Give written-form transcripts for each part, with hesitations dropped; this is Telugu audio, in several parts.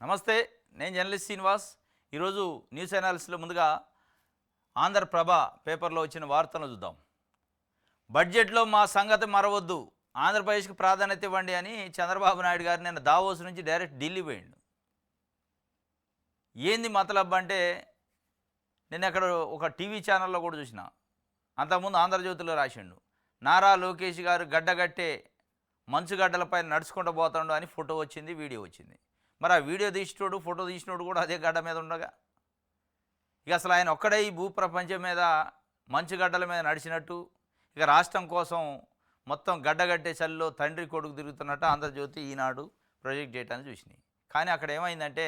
నమస్తే, నేను జర్నలిస్ట్ శ్రీనివాస్. ఈరోజు న్యూస్ అనాలిసిస్లో ముందుగా ఆంధ్రప్రభ పేపర్లో వచ్చిన వార్తలను చూద్దాం. బడ్జెట్లో మా సంగతి మరవద్దు, ఆంధ్రప్రదేశ్కి ప్రాధాన్యత ఇవ్వండి అని చంద్రబాబు నాయుడు గారు నిన్న దావోస్ నుంచి డైరెక్ట్ ఢిల్లీ పోయిండు. ఏంది మతలబ్ అంటే నేను అక్కడ ఒక టీవీ ఛానల్లో కూడా చూసిన. అంతకుముందు ఆంధ్రజ్యోతిలో రాసిండు, నారా లోకేష్ గారు గడ్డగట్టే మంచుగడ్డలపై నడుచుకుంటూ పోతాడు అని ఫోటో వచ్చింది, వీడియో వచ్చింది. మరి ఆ వీడియో తీసినోడు ఫోటో తీసినోడు కూడా అదే గడ్డ మీద ఉండగా ఇక అసలు ఆయన ఒక్కడే ఈ భూప్రపంచం మీద మంచుగడ్డల మీద నడిచినట్టు, ఇక రాష్ట్రం కోసం మొత్తం గడ్డగట్టే చలిలో తండ్రి కొడుకు తిరుగుతున్నట్టు ఆంధ్రజ్యోతి ఈనాడు ప్రొజెక్ట్ చేయటాన్ని చూసినాయి. కానీ అక్కడ ఏమైందంటే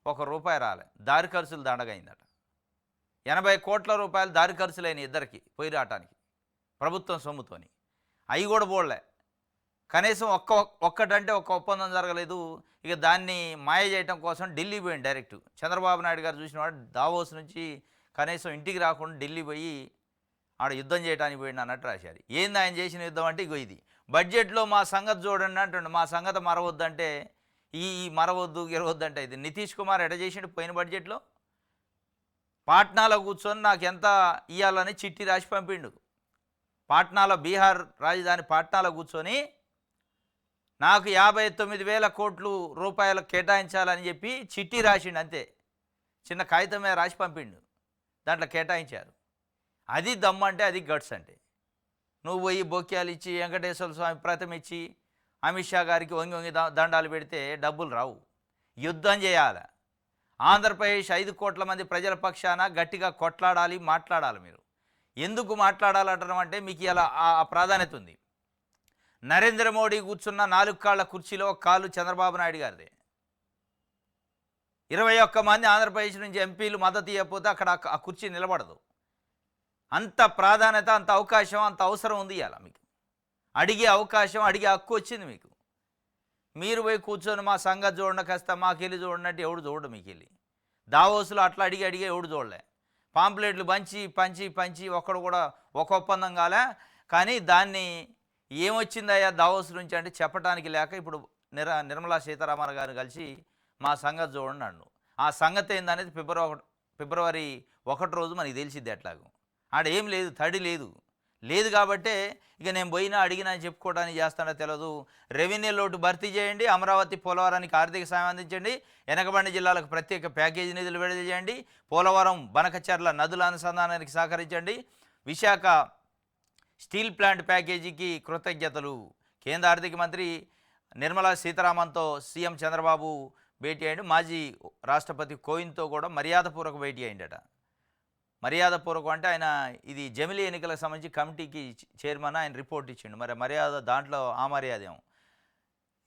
₹1 రాలే, దారి ఖర్చులు దండగైందట. 80 కోట్ల రూపాయలు దారి ఖర్చులైన ఇద్దరికి పోయి రావటానికి ప్రభుత్వం సొమ్ముతోని. అవి కూడా పోడలే, కనీసం ఒక్కటంటే ఒక్క ఒప్పందం జరగలేదు. ఇక దాన్ని మాయ చేయటం కోసం ఢిల్లీ పోయింది డైరెక్ట్. చంద్రబాబు నాయుడు గారు చూసిన వాడు దావోస్ నుంచి కనీసం ఇంటికి రాకుండా ఢిల్లీ పోయి ఆడ యుద్ధం చేయడానికి పోయింది అన్నట్టు రాశారు. ఏంది ఆయన చేసిన యుద్ధం అంటే ఇగో ఇది. బడ్జెట్లో మా సంగతి చూడండి అంటుండే, మా సంగతి మరవద్దంటే ఈ మరవద్దు గిరవద్దు అంటే ఇది నితీష్ కుమార్ ఎట చేసిండు పోయిన బడ్జెట్లో. పాట్నాలో కూర్చొని నాకు ఎంత ఇవ్వాలని చిట్టి రాసి పంపిండు. పాట్నాలో, బీహార్ రాజధాని పాట్నాలో కూర్చొని నాకు 59,000 కోట్ల రూపాయలు కేటాయించాలని చెప్పి చిట్టి రాసిండు. అంతే, చిన్న కాగితం మీద రాసి పంపిండు, దాంట్లో కేటాయించారు. అది దమ్మంటే, అది గట్స్ అంటే. నువ్వు పోయి బొక్యాలు ఇచ్చి వెంకటేశ్వర స్వామి ప్రతిమ ఇచ్చి అమిత్ షా గారికి వంగి వంగి దండాలు పెడితే డబ్బులు రావు. యుద్ధం చేయాలి. ఆంధ్రప్రదేశ్ 5 కోట్ల మంది ప్రజల పక్షాన గట్టిగా కొట్లాడాలి, మాట్లాడాలి. మీరు ఎందుకు మాట్లాడాలంటారు అంటే మీకు ఇలా ఆ ప్రాధాన్యత ఉంది. నరేంద్ర మోడీ కూర్చున్న 4 కాళ్ళ కుర్చీలో ఒక కాలు చంద్రబాబు నాయుడు గారిదే. 21 మంది ఆంధ్రప్రదేశ్ నుంచి ఎంపీలు మద్దతు ఇవ్వకపోతే అక్కడ ఆ కుర్చీ నిలబడదు. అంత ప్రాధాన్యత, అంత అవకాశం, అంత అవసరం ఉంది ఇవాళ మీకు. అడిగే అవకాశం, అడిగే హక్కు వచ్చింది మీకు. మీరు పోయి కూర్చొని మా సంగతి చూడండి, కాస్త మాకెళ్ళి చూడండి ఎవడు చూడడు. మీకు వెళ్ళి దావోసులో అట్లా అడిగే ఎవడు చూడలే. పాంప్లెట్లు పంచి ఒక్కడు కూడా ఒక ఒప్పందం కాలే. కానీ దాన్ని ఏమొచ్చిందయ్యా దావోస్ నుంచి అంటే చెప్పడానికి లేక ఇప్పుడు నిర్మలా సీతారామన్ గారు కలిసి మా సంగతి చూడండి అన్ను. ఆ సంగతి ఏందనేది ఫిబ్రవరి 1 రోజు మనకి తెలిసిద్ది. ఎట్లాగో ఆడ ఏం లేదు, తడి లేదు కాబట్టే ఇక నేను పోయినా అడిగినా చెప్పుకోవడానికి చేస్తానో తెలియదు. రెవెన్యూ లోటు భర్తీ చేయండి, అమరావతి పోలవరానికి ఆర్థిక సాయం అందించండి, వెనకబండి జిల్లాలకు ప్రత్యేక ప్యాకేజీ నిధులు విడుదల చేయండి, పోలవరం బనకచర్ల నదుల అనుసంధానానికి సహకరించండి, విశాఖ స్టీల్ ప్లాంట్ ప్యాకేజీకి కృతజ్ఞతలు. కేంద్ర ఆర్థిక మంత్రి నిర్మలా సీతారామన్తో సీఎం చంద్రబాబు భేటీ అయ్యిండు. మాజీ రాష్ట్రపతి కోవింద్తో కూడా మర్యాదపూర్వక భేటీ అయ్యిండట. మర్యాదపూర్వకం అంటే ఆయన ఇది జమిలీ ఎన్నికలకు సంబంధించి కమిటీకి చైర్మన్, ఆయన రిపోర్ట్ ఇచ్చిండు. మరి మర్యాద దాంట్లో ఆ మర్యాద ఏమో.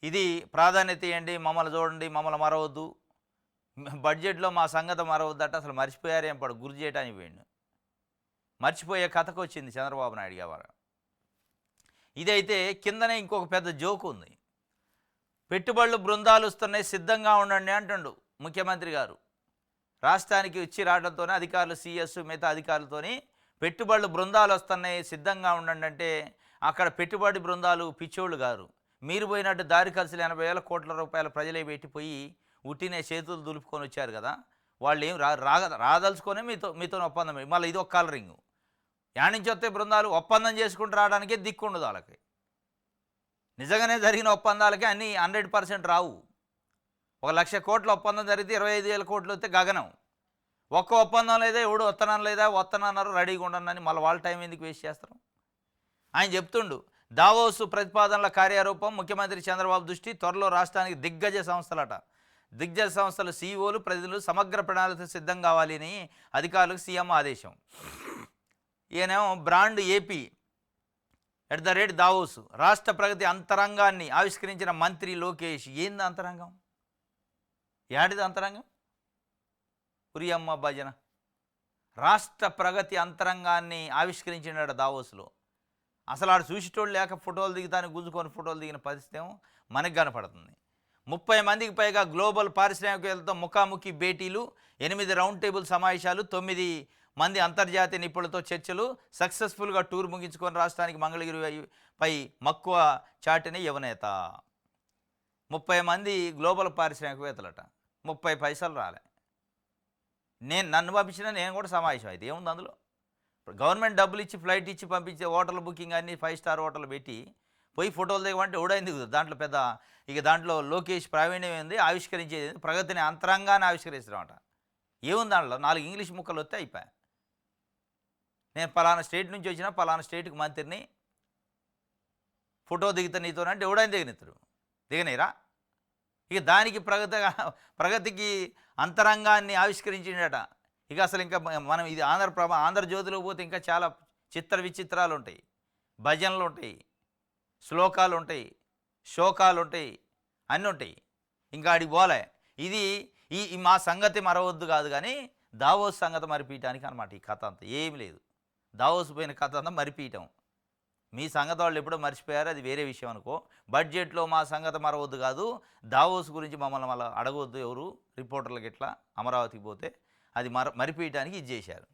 ఇది ప్రాధాన్యత ఇవ్వండి, మమ్మల్ని చూడండి, మమ్మల్ని మరవద్దు, బడ్జెట్లో మా సంగతి మరవద్దట. అసలు మర్చిపోయారేం పడు, గుర్తు చేయడానికి పోయిండు. మర్చిపోయే కథకు వచ్చింది చంద్రబాబు నాయుడు గారు. ఇదైతే కిందనే ఇంకొక పెద్ద జోకు ఉంది. పెట్టుబడులు బృందాలు వస్తున్నాయి, సిద్ధంగా ఉండండి అంటుండు ముఖ్యమంత్రి గారు. రాష్ట్రానికి వచ్చి రావడంతోనే అధికారులు, సిఎస్ మిగతా అధికారులతోని పెట్టుబడులు బృందాలు వస్తున్నాయి, సిద్ధంగా ఉండండి అంటే అక్కడ పెట్టుబడి బృందాలు పిచ్చోళ్ళు గారు. మీరు పోయినట్టు దారి ఖర్చులు 80,000 కోట్ల రూపాయలు ప్రజలే పెట్టిపోయి ఉట్టినే చేతులు దులుపుకొని వచ్చారు కదా. వాళ్ళు ఏం రాదలుచుకొని మీతో ఒప్పందం. మళ్ళీ ఇది ఒక కలరింగ్. యాడ్ నుంచి వస్తే బృందాలు ఒప్పందం చేసుకుంటూ రావడానికే దిక్కుండదు వాళ్ళకి. నిజంగానే జరిగిన ఒప్పందాలకి అన్నీ 100% రావు. 1,00,000 కోట్ల ఒప్పందం జరిగితే 25,000 కోట్లు వస్తే గగనం. ఒక్క ఒప్పందం లేదా, ఎవడు వత్తనన్నారు రెడీగా ఉండనని మళ్ళీ వాళ్ళ టైం ఎందుకు వేస్ట్ చేస్తారు. ఆయన చెప్తుండు, దావోసు ప్రతిపాదనల కార్యరూపం ముఖ్యమంత్రి చంద్రబాబు దృష్టి, త్వరలో రాష్ట్రానికి దిగ్గజ సంస్థలు సీఈఓలు ప్రతినిధులు సమగ్ర ప్రణాళిక సిద్ధం కావాలని అధికారులకు సీఎం ఆదేశం. ఈయనేమో బ్రాండ్ ఏపీ @దావోస్ రాష్ట్ర ప్రగతి అంతరంగాన్ని ఆవిష్కరించిన మంత్రి లోకేష్. ఏంది అంతరంగం? ఏడిది అంతరంగం? పురియమ్మ భజన. రాష్ట్ర ప్రగతి అంతరంగాన్ని ఆవిష్కరించినాడు దావోస్లో. అసలు ఆడు చూసేటోళ్ళు లేక ఫోటోలు దిగుతాను గుంజుకొని ఫోటోలు దిగిన పరిస్థితి ఏమో మనకు కనపడుతుంది. 30 మందికి పైగా గ్లోబల్ పారిశ్రామికవేత్తలతో ముఖాముఖి భేటీలు, 8 రౌండ్ టేబుల్ సమావేశాలు, 9 మంది అంతర్జాతీయ నిపుణులతో చర్చలు, సక్సెస్ఫుల్గా టూర్ ముగించుకొని రాష్ట్రానికి మంగళగిరిపై మక్కువ చాటిన యువనేత. 30 మంది గ్లోబల్ పారిశ్రామికవేత్తలట. 30 పైసలు రాలే. నన్ను పంపించినా నేను కూడా సమావేశం అయితే ఏముంది అందులో? ఇప్పుడు గవర్నమెంట్ డబ్బులు ఇచ్చి ఫ్లైట్ ఇచ్చి పంపించే హోటల్ బుకింగ్ అన్నీ 5 స్టార్ హోటల్ పెట్టి పోయి ఫోటోలు దిగమంటే ఎవడైంది దిగుతుంది. దాంట్లో పెద్ద ఇక దాంట్లో లోకేష్ ప్రావీణ్యం ఏంది, ఆవిష్కరించేది ప్రగతిని అంతరంగాన్ని ఆవిష్కరిస్తామట. ఏముంది దాంట్లో? 4 ఇంగ్లీష్ ముక్కలు వస్తే అయిపోయా. నేను పలానా స్టేట్ నుంచి వచ్చినా పలానా స్టేట్కి మంత్రిని, ఫోటో దిగుతా నీతోనంటే ఎవడైనా దిగనిస్తాడు? దిగనీరా? ఇక దానికి ప్రగతికి అంతరంగాన్ని ఆవిష్కరించిండట. ఇక అసలు ఇంకా మనం ఇది ఆంధ్రజ్యోతిలో పోతే ఇంకా చాలా చిత్ర విచిత్రాలు ఉంటాయి. భజనలు ఉంటాయి, శ్లోకాలు ఉంటాయి, శోకాలు ఉంటాయి, అన్నీ ఉంటాయి. ఇంకా ఆడికి పోలే. ఇది ఈ మా సంగతి మరవద్దు కాదు, కానీ దావోస్ సంగతి మరిపీయటానికి అనమాట ఈ కథ అంతా. ఏమి లేదు, దావోస్ పోయిన కథ అంతా మరిపీయటం. మీ సంగతి వాళ్ళు ఎప్పుడో మర్చిపోయారు, అది వేరే విషయం అనుకో. బడ్జెట్లో మా సంగతి మరవద్దు కాదు, దావోస్ గురించి మమ్మల్ని మళ్ళీ అడగవద్దు ఎవరు రిపోర్టర్లకు ఇట్లా అమరావతికి పోతే అది మరిపీయటానికి ఇది చేశారు.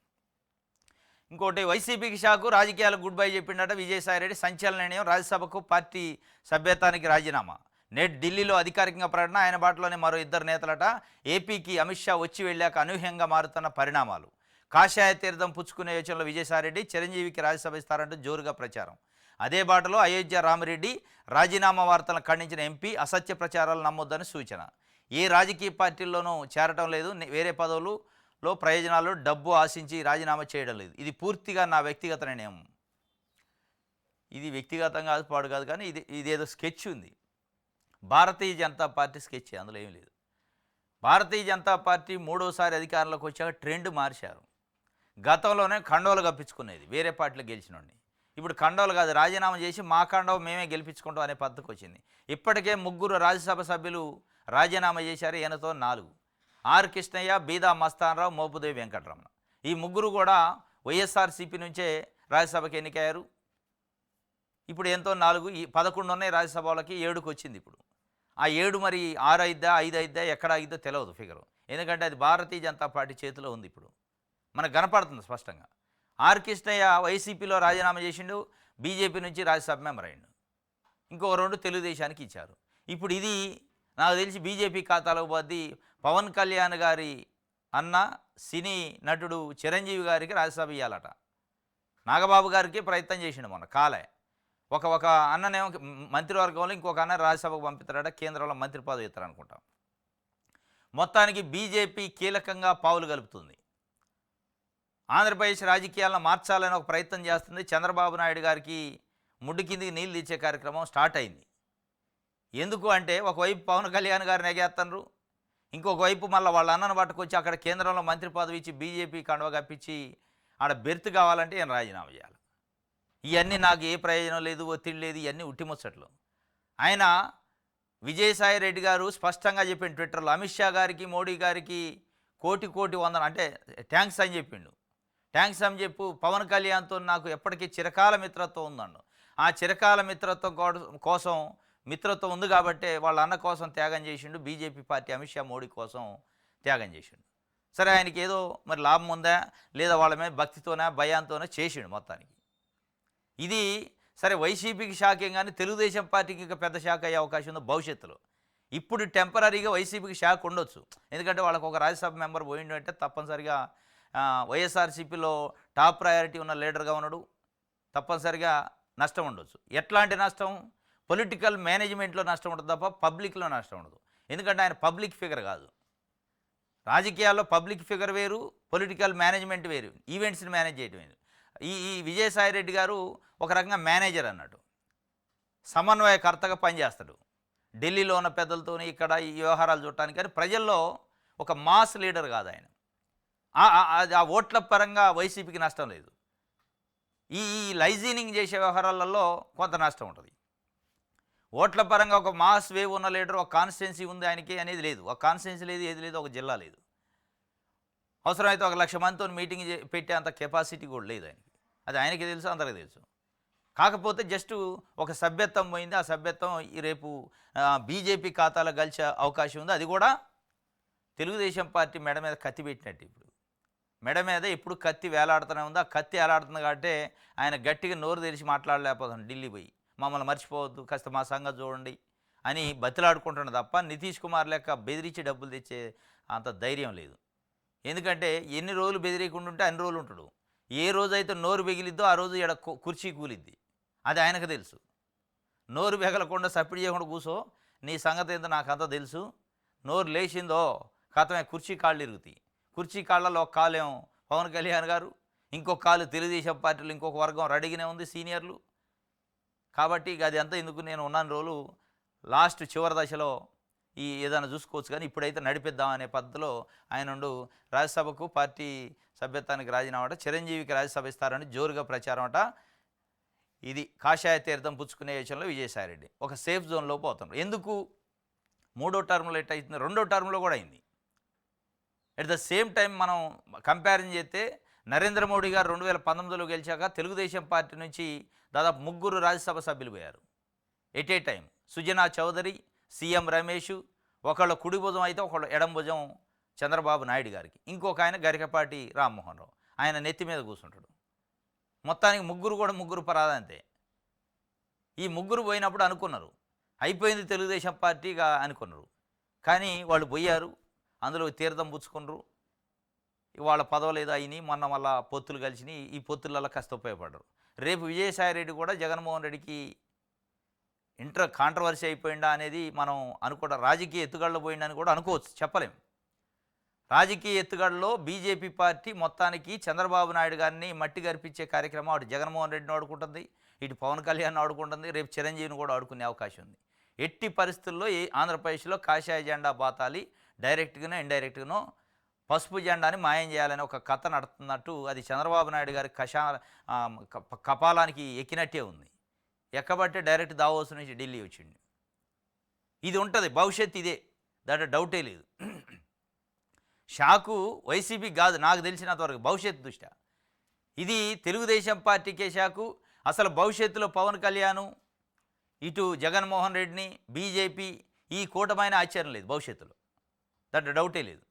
ఇంకోటి వైసీపీకి షాకు, రాజకీయాలకు గుడ్ బై చెప్పిండట విజయసాయిరెడ్డి. సంచలన నిర్ణయం, రాజ్యసభకు పార్టీ సభ్యత్వానికి రాజీనామా. నేడు ఢిల్లీలో అధికారికంగా ప్రకటన. ఆయన బాటలోనే మరో 2 నేతలట. ఏపీకి అమిత్ షా వచ్చి వెళ్ళాక అనూహ్యంగా మారుతున్న పరిణామాలు. కాషాయ తీర్థం పుచ్చుకునే యోచనలో విజయసాయిరెడ్డి. చిరంజీవికి రాజ్యసభ ఇస్తారంటూ జోరుగా ప్రచారం. అదే బాటలో అయోధ్య రామిరెడ్డి. రాజీనామా వార్తలను ఖండించిన ఎంపీ. అసత్య ప్రచారాలు నమ్మొద్దని సూచన. ఏ రాజకీయ పార్టీల్లోనూ చేరటం లేదు, వేరే పదవులలో ప్రయోజనాలు డబ్బు ఆశించి రాజీనామా చేయడం లేదు. ఇది పూర్తిగా నా వ్యక్తిగత నిర్ణయం. ఇది వ్యక్తిగతంగా కాదు, పాడు కాదు, కానీ ఇదేదో స్కెచ్ ఉంది. భారతీయ జనతా పార్టీ స్కెచ్, అందులో ఏమీ లేదు. భారతీయ జనతా పార్టీ 3వసారి అధికారంలోకి వచ్చాక ట్రెండ్ మార్చారు. గతంలోనే ఖండోలు కప్పించుకునేది వేరే పార్టీలో గెలిచినండి. ఇప్పుడు ఖండోలు కాదు, రాజీనామా చేసి మా ఖండవ మేమే గెలిపించుకుంటాం అనే పద్ధతికి వచ్చింది. ఇప్పటికే 3 రాజ్యసభ సభ్యులు రాజీనామా చేశారు. ఈయనతో 4. ఆర్ కృష్ణయ్య, బీదా మస్తానరావు, మోపుదేవి వెంకటరమణ. ఈ 3 కూడా వైఎస్ఆర్సీపీ నుంచే రాజ్యసభకి ఎన్నికయ్యారు. ఇప్పుడు ఎంతో 4, ఈ 11 ఉన్నాయి రాజ్యసభలకి, 7కి వచ్చింది ఇప్పుడు. ఆ 7 మరి 6 అయిద్దా 5 అయిద్దా ఎక్కడ అయిద్దో తెలియదు ఫిగరు, ఎందుకంటే అది భారతీయ జనతా పార్టీ చేతిలో ఉంది. ఇప్పుడు మనకు కనపడుతుంది స్పష్టంగా. ఆర్ కృష్ణయ్య వైసీపీలో రాజీనామా చేసిండు, బీజేపీ నుంచి రాజ్యసభ మెంబర్ అయ్యిండు. ఇంకో 2 తెలుగుదేశానికి ఇచ్చారు. ఇప్పుడు ఇది నాకు తెలిసి బీజేపీ ఖాతాలో పోద్ది. పవన్ కళ్యాణ్ గారి అన్న సినీ నటుడు చిరంజీవి గారికి రాజ్యసభ ఇవ్వాలట. నాగబాబు గారికి ప్రయత్నం చేసిండు మొన్న, కాలే. ఒక అన్ననేమో మంత్రివర్గంలో, ఇంకొక అన్న రాజ్యసభకు పంపిస్తారట, కేంద్రంలో మంత్రి పదవి ఇస్తారనుకుంటాం. మొత్తానికి బీజేపీ కీలకంగా పావులు కలుపుతుంది. ఆంధ్రప్రదేశ్ రాజకీయాలను మార్చాలని ఒక ప్రయత్నం చేస్తుంది. చంద్రబాబు నాయుడు గారికి ముడ్డు కిందికి నీళ్ళు తెచ్చే కార్యక్రమం స్టార్ట్ అయింది. ఎందుకు అంటే, ఒకవైపు పవన్ కళ్యాణ్ గారిని ఎగేస్తున్నారు, ఇంకొక వైపు మళ్ళీ వాళ్ళ అన్నను పట్టుకొచ్చి అక్కడ కేంద్రంలో మంత్రి పదవి ఇచ్చి బీజేపీ కండువ కప్పించి ఆడ బెర్త్ కావాలంటే ఈయన రాజీనామా చేయాలి. ఇవన్నీ నాకు ఏ ప్రయోజనం లేదు, ఒత్తిడి లేదు, ఇవన్నీ ఉట్టిముచ్చట్లు. ఆయన విజయసాయి రెడ్డి గారు స్పష్టంగా చెప్పిండు ట్విట్టర్లో, అమిత్ షా గారికి మోడీ గారికి కోటి వందన అంటే థ్యాంక్స్ అని చెప్పిండు. థ్యాంక్స్ అని చెప్పు, పవన్ కళ్యాణ్తో నాకు ఎప్పటికీ చిరకాల మిత్రత్వం ఉందండు. ఆ చిరకాల మిత్రత్వం కోసం మిత్రత్వం ఉంది కాబట్టే వాళ్ళ అన్న కోసం త్యాగం చేసిండు. బీజేపీ పార్టీ అమిత్ షా మోడీ కోసం త్యాగం చేసిండు. సరే, ఆయనకి ఏదో మరి లాభం ఉందా లేదా వాళ్ళ మీద భక్తితోనే భయాంతోనే చేసిండు మొత్తానికి. ఇది సరే, వైసీపీకి షాక్ ఏం, కానీ తెలుగుదేశం పార్టీకి ఇంకా పెద్ద షాక్ అయ్యే అవకాశం ఉంది భవిష్యత్తులో. ఇప్పుడు టెంపరీగా వైసీపీకి షాక్ ఉండొచ్చు, ఎందుకంటే వాళ్ళకు ఒక రాజ్యసభ మెంబర్ పోయిండు అంటే తప్పనిసరిగా వైఎస్ఆర్సీపీలో టాప్ ప్రయారిటీ ఉన్న లీడర్గా ఉన్నాడు, తప్పనిసరిగా నష్టం ఉండొచ్చు. ఎట్లాంటి నష్టం? పొలిటికల్ మేనేజ్మెంట్లో నష్టం ఉంటుంది తప్ప పబ్లిక్లో నష్టం ఉండదు. ఎందుకంటే ఆయన పబ్లిక్ ఫిగర్ కాదు. రాజకీయాల్లో పబ్లిక్ ఫిగర్ వేరు, పొలిటికల్ మేనేజ్మెంట్ వేరు, ఈవెంట్స్ని మేనేజ్ చేయడం వేరు. ఈ విజయసాయి రెడ్డి గారు ఒక రకంగా మేనేజర్ అన్నట్టు, సమన్వయకర్తగా పనిచేస్తాడు. ఢిల్లీలో ఉన్న పెద్దలతో ఇక్కడ ఈ వ్యవహారాలు చూడటానికి. కానీ ప్రజల్లో ఒక మాస్ లీడర్ కాదు ఆయన. ఆ ఓట్ల పరంగా వైసీపీకి నష్టం లేదు. ఈ లైజీనింగ్ చేసే వ్యవహారాలలో కొంత నష్టం ఉంటుంది. ఓట్ల పరంగా ఒక మాస్ వేవ్ ఉన్న లీడర్, ఒక కాన్స్టిట్యున్సీ ఉంది ఆయనకి అనేది లేదు. ఒక కాన్స్టిట్యున్సీ లేదు, ఏది లేదు, ఒక జిల్లా లేదు. అవసరమైతే 1,00,000 మందితో మీటింగ్ పెట్టే అంత కెపాసిటీ కూడా లేదు ఆయనకి. అది ఆయనకి తెలుసు, అందరికీ తెలుసు. కాకపోతే జస్ట్ ఒక సభ్యత్వం పోయింది. ఆ సభ్యత్వం రేపు బీజేపీ ఖాతాలో గెలిచే అవకాశం ఉంది. అది కూడా తెలుగుదేశం పార్టీ మెడ మీద కత్తి పెట్టినట్టు. ఇప్పుడు మెడ మీద ఎప్పుడు కత్తి వేలాడుతూనే ఉంది. ఆ కత్తి వేలాడుతుంది కాబట్టి ఆయన గట్టిగా నోరు తెరిచి మాట్లాడలేకపోతాం. ఢిల్లీ పోయి మమ్మల్ని మర్చిపోవద్దు, కాస్త మా సంగతి చూడండి అని బతిలాడుకుంటున్నాడు తప్ప నితీష్ కుమార్ లెక్క బెదిరించి డబ్బులు తెచ్చే అంత ధైర్యం లేదు. ఎందుకంటే ఎన్ని రోజులు బెదిరియకుండా ఉంటే అన్ని రోజులు ఉంటాడు. ఏ రోజైతే నోరు బెగిలిద్దో ఆ రోజు ఈడ కుర్చీ కూలిద్ది. అది ఆయనకు తెలుసు. నోరు బెగలకుండా సప్పిడి చేయకుండా కూసో, నీ సంగతి ఏందో నాకంతా తెలుసు. నోరు లేచిందో కథమే కుర్చీ కాళ్ళు ఇరుగుతాయి. కుర్చీ కాళ్ళలో ఒక కాలేమో పవన్ కళ్యాణ్ గారు, ఇంకొక కాలు తెలుగుదేశం పార్టీలో ఇంకొక వర్గం రెడీగానే ఉంది సీనియర్లు. కాబట్టి ఇక అది అంతా ఎందుకు, నేను ఉన్నాను రోజులు లాస్ట్ చివరి దశలో ఈ ఏదైనా చూసుకోవచ్చు, కానీ ఇప్పుడైతే నడిపిద్దాం అనే పద్ధతిలో ఆయన రాజ్యసభకు పార్టీ సభ్యత్వానికి రాజీనామాట, చిరంజీవికి రాజ్యసభ ఇస్తారని జోరుగా ప్రచారం అట. ఇది కాషాయ తీర్థం పుచ్చుకునే విషయంలో విజయసాయిరెడ్డి ఒక సేఫ్ జోన్లో పోతున్నారు. ఎందుకు మూడో టర్మ్లో ఎట్ అవుతుంది, రెండో టర్మ్లో కూడా అయింది. ఎట్ ద సేమ్ టైం మనం కంపారిజన్ చేస్తే నరేంద్ర మోడీ గారు 2019లో గెలిచాక తెలుగుదేశం పార్టీ నుంచి దాదాపు 3 రాజ్యసభ సభ్యులు పోయారు at a time. Sujana Chowdary, CM Ramesh, ఒకళ్ళు కుడి భుజం అయితే ఒకళ్ళు ఎడం భుజం చంద్రబాబు నాయుడు గారికి, ఇంకొక ఆయన గరికపాటి రామ్మోహన్ రావు, ఆయన నెత్తి మీద కూర్చుంటాడు. మొత్తానికి ముగ్గురు పరాదంతే. ఈ ముగ్గురు పోయినప్పుడు అనుకున్నారు అయిపోయింది తెలుగుదేశం పార్టీగా అనుకున్నారు, కానీ వాళ్ళు పోయారు, అందులో తీర్థం పుచ్చుకున్నారు. వాళ్ళ పదవులు ఏదో అయినాయి, మొన్న మళ్ళా పొత్తులు కలిసినాయి, ఈ పొత్తులలో కాస్త ఉపయోగపడరు. రేపు విజయసాయిరెడ్డి కూడా జగన్మోహన్ రెడ్డికి కాంట్రవర్సీ అయిపోయిందా అనేది మనం అనుకోవడం, రాజకీయ ఎత్తుగడలో పోయిందని కూడా అనుకోవచ్చు, చెప్పలేం. రాజకీయ ఎత్తుగడలో బీజేపీ పార్టీ మొత్తానికి చంద్రబాబు నాయుడు గారిని మట్టి గర్పించే కార్యక్రమం అటు జగన్మోహన్ రెడ్డిని ఆడుకుంటుంది, ఇటు పవన్ కళ్యాణ్ ఆడుకుంటుంది, రేపు చిరంజీవిని కూడా ఆడుకునే అవకాశం ఉంది. ఎట్టి పరిస్థితుల్లో ఆంధ్రప్రదేశ్లో కాషాయ జెండా బాతాలి, డైరెక్ట్గానో ఇండైరెక్ట్గానో పసుపు జెండాని మాయం చేయాలని ఒక కథ నడుతున్నట్టు అది చంద్రబాబు నాయుడు గారి కపాలానికి ఎక్కినట్టే ఉంది. ఎక్కబట్టే డైరెక్ట్ దావోస్ నుంచి ఢిల్లీ వచ్చింది. ఇది ఉంటుంది భవిష్యత్తు, ఇదే, దాంట్లో డౌటే లేదు. షాకు వైసీపీకి కాదు, నాకు తెలిసినంతవరకు భవిష్యత్తు దృష్ట్యా ఇది తెలుగుదేశం పార్టీకే షాకు. అసలు భవిష్యత్తులో పవన్ కళ్యాణ్, ఇటు జగన్మోహన్ రెడ్డిని, బీజేపీ ఈ కూటమైన ఆశ్చర్యం లేదు భవిష్యత్తులో, దాంట్లో డౌటే లేదు.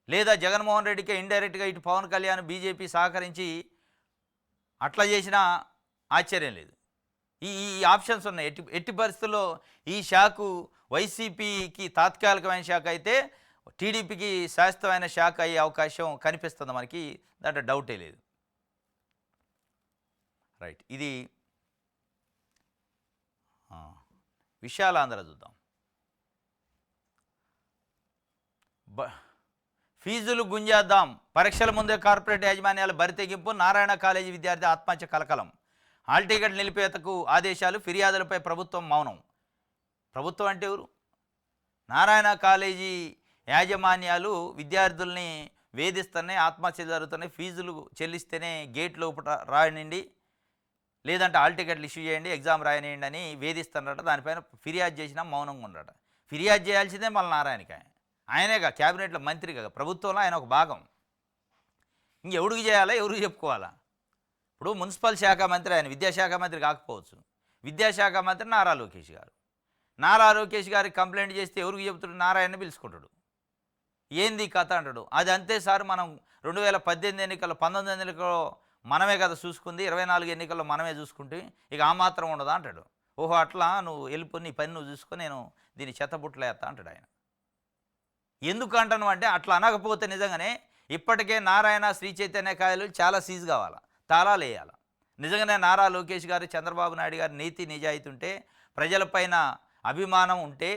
లేదా జగన్మోహన్ రెడ్డికే ఇండైరెక్ట్గా ఇటు పవన్ కళ్యాణ్ బీజేపీ సహకరించి అట్లా చేసినా ఆశ్చర్యం లేదు. ఈ ఆప్షన్స్ ఉన్నాయి. ఎట్టి పరిస్థితుల్లో ఈ షాకు వైసీపీకి తాత్కాలికమైన షాక్ అయితే టీడీపీకి శాశ్వతమైన షాక్ అయ్యే అవకాశం కనిపిస్తుంది మనకి, దాంట్లో డౌటే లేదు. రైట్, ఇది విశాలాంధ్ర చూద్దాం. ఫీజులు గుంజేద్దాం, పరీక్షల ముందే కార్పొరేట్ యాజమాన్యాల బరితెగింపు, నారాయణ కాలేజీ విద్యార్థి ఆత్మహత్య కలకలం, హాల్ టికెట్ నిలిపేతకు ఆదేశాలు, ఫిర్యాదులపై ప్రభుత్వం మౌనం. ప్రభుత్వం అంటే ఎవరు? నారాయణ కాలేజీ యాజమాన్యాలు విద్యార్థుల్ని వేధిస్తున్నాయి, ఆత్మహత్య జరుగుతున్నాయి, ఫీజులు చెల్లిస్తేనే గేట్ లోపల రాయనండి, లేదంటే హాల్ టికెట్లు ఇష్యూ చేయండి, ఎగ్జామ్ రాయనియండి అని వేధిస్తున్నారట. దానిపైన ఫిర్యాదు చేసినా మౌనంగా ఉండట. ఫిర్యాదు చేయాల్సిందే మళ్ళీ నారాయణకి, ఆయనేగా క్యాబినెట్లో మంత్రిగా, ప్రభుత్వంలో ఆయన ఒక భాగం. ఇంకెవడికి చేయాలా, ఎవరికి చెప్పుకోవాలా? ఇప్పుడు మున్సిపల్ శాఖ మంత్రి ఆయన, విద్యాశాఖ మంత్రి కాకపోవచ్చు. విద్యాశాఖ మంత్రి నారా లోకేష్ గారు. నారా లోకేష్ గారికి కంప్లైంట్ చేస్తే ఎవరికి చెబుతాడు? నారాయణని పిలుచుకుంటాడు. ఏంది కథ అంటాడు. అది అంతే సార్, మనం 2018 ఎన్నికల్లో 19 ఎన్నికల్లో మనమే కదా చూసుకుంది, 24 ఎన్నికల్లో మనమే చూసుకుంటే ఇక ఆ మాత్రం ఉండదా అంటాడు. ఓహో అట్లా, నువ్వు వెళ్ళిపోయి నీ పని నువ్వు చూసుకొని నేను దీన్ని చెత్తబుట్టలేస్తా అంటాడు ఆయన. ఎందుకు అంటాను అంటే, అట్లా అనకపోతే నిజంగానే ఇప్పటికే నారాయణ, శ్రీ చైతన్య కాయలు చాలా సీజ్ కావాలా, తాళాలు వేయాలి. నిజంగానే నారా లోకేష్ గారు, చంద్రబాబు నాయుడు గారు నీతి నిజాయితీ ఉంటే, ప్రజలపైన అభిమానం ఉంటే,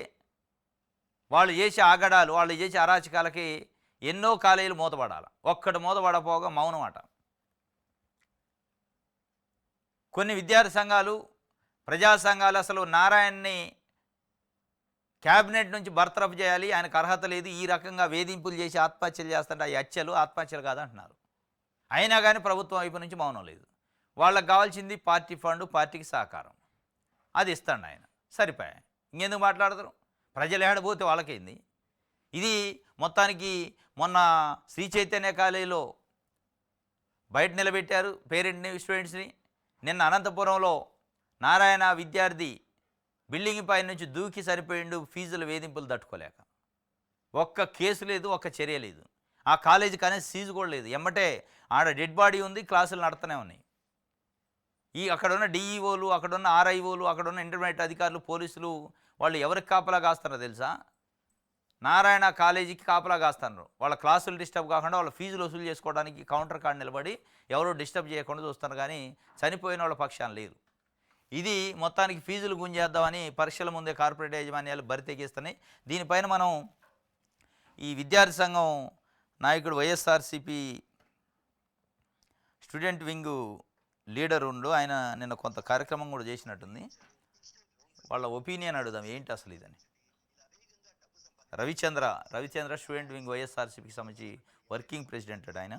వాళ్ళు చేసే ఆగడాలు, వాళ్ళు చేసే అరాచకాలకి ఎన్నో కాలేజీలు మూతపడాలి. ఒక్కటి మూతపడపోగా మౌనం అట. కొన్ని విద్యార్థి సంఘాలు, ప్రజా సంఘాలు అసలు నారాయణని క్యాబినెట్ నుంచి బర్తరఫ్ చేయాలి, ఆయనకు అర్హత లేదు, ఈ రకంగా వేధింపులు చేసి ఆత్మహత్యలు చేస్తుంటే ఈ హత్యలు ఆత్మహత్యలు కాదంటున్నారు. అయినా కానీ ప్రభుత్వం వైపు నుంచి మౌనం లేదు. వాళ్ళకి కావాల్సింది పార్టీ ఫండ్, పార్టీకి సహకారం, అది ఇస్తాడు ఆయన, సరిపోయా. ఇంకెందుకు మాట్లాడతారు? ప్రజలు ఏడబోతే వాళ్ళకేంది. ఇది మొత్తానికి మొన్న శ్రీ చైతన్య కాలేజీలో బయట నిలబెట్టారు పేరెంట్ని, స్టూడెంట్స్ని. నిన్న అనంతపురంలో నారాయణ విద్యార్థి బిల్డింగ్ పై నుంచి దూకి సరిపోయిండు, ఫీజుల వేధింపులు తట్టుకోలేక. ఒక్క కేసు లేదు, ఒక్క చర్య లేదు. ఆ కాలేజీ కనీసం సీజు కూడా లేదు. ఎమ్మటే ఆడ డెడ్ బాడీ ఉంది, క్లాసులు నడుతూనే ఉన్నాయి. అక్కడున్న డిఈఓలు, అక్కడున్న ఆర్ఐఓలు, అక్కడున్న ఇంటర్మీడియట్ అధికారులు, పోలీసులు వాళ్ళు ఎవరికి కాపలా కాస్తారో తెలుసా? నారాయణ కాలేజీకి కాపలా కాస్తున్నారు. వాళ్ళ క్లాసులు డిస్టర్బ్ కాకుండా వాళ్ళ ఫీజులు వసూలు చేసుకోవడానికి కౌంటర్ కాడ నిలబడి ఎవరు డిస్టర్బ్ చేయకుండా చూస్తున్నారు, కానీ చనిపోయిన వాళ్ళ పక్షాన లేరు. ఇది మొత్తానికి ఫీజులు గుంజేద్దామని పరీక్షల ముందే కార్పొరేట్ యాజమాన్యాలు బరితెగిస్తున్నాయి. దీనిపైన మనం ఈ విద్యార్థి సంఘం నాయకుడు వైఎస్ఆర్సీపీ స్టూడెంట్ వింగ్ లీడర్ ఉండు, ఆయన నిన్న కొంత కార్యక్రమం కూడా చేసినట్టుంది. వాళ్ళ ఒపీనియన్ అడుగుదాం ఏంటి అసలు ఇదని. రవిచంద్ర స్టూడెంట్ వింగ్ వైఎస్ఆర్సీపీకి సంబంధించి వర్కింగ్ ప్రెసిడెంట్ ఆయన.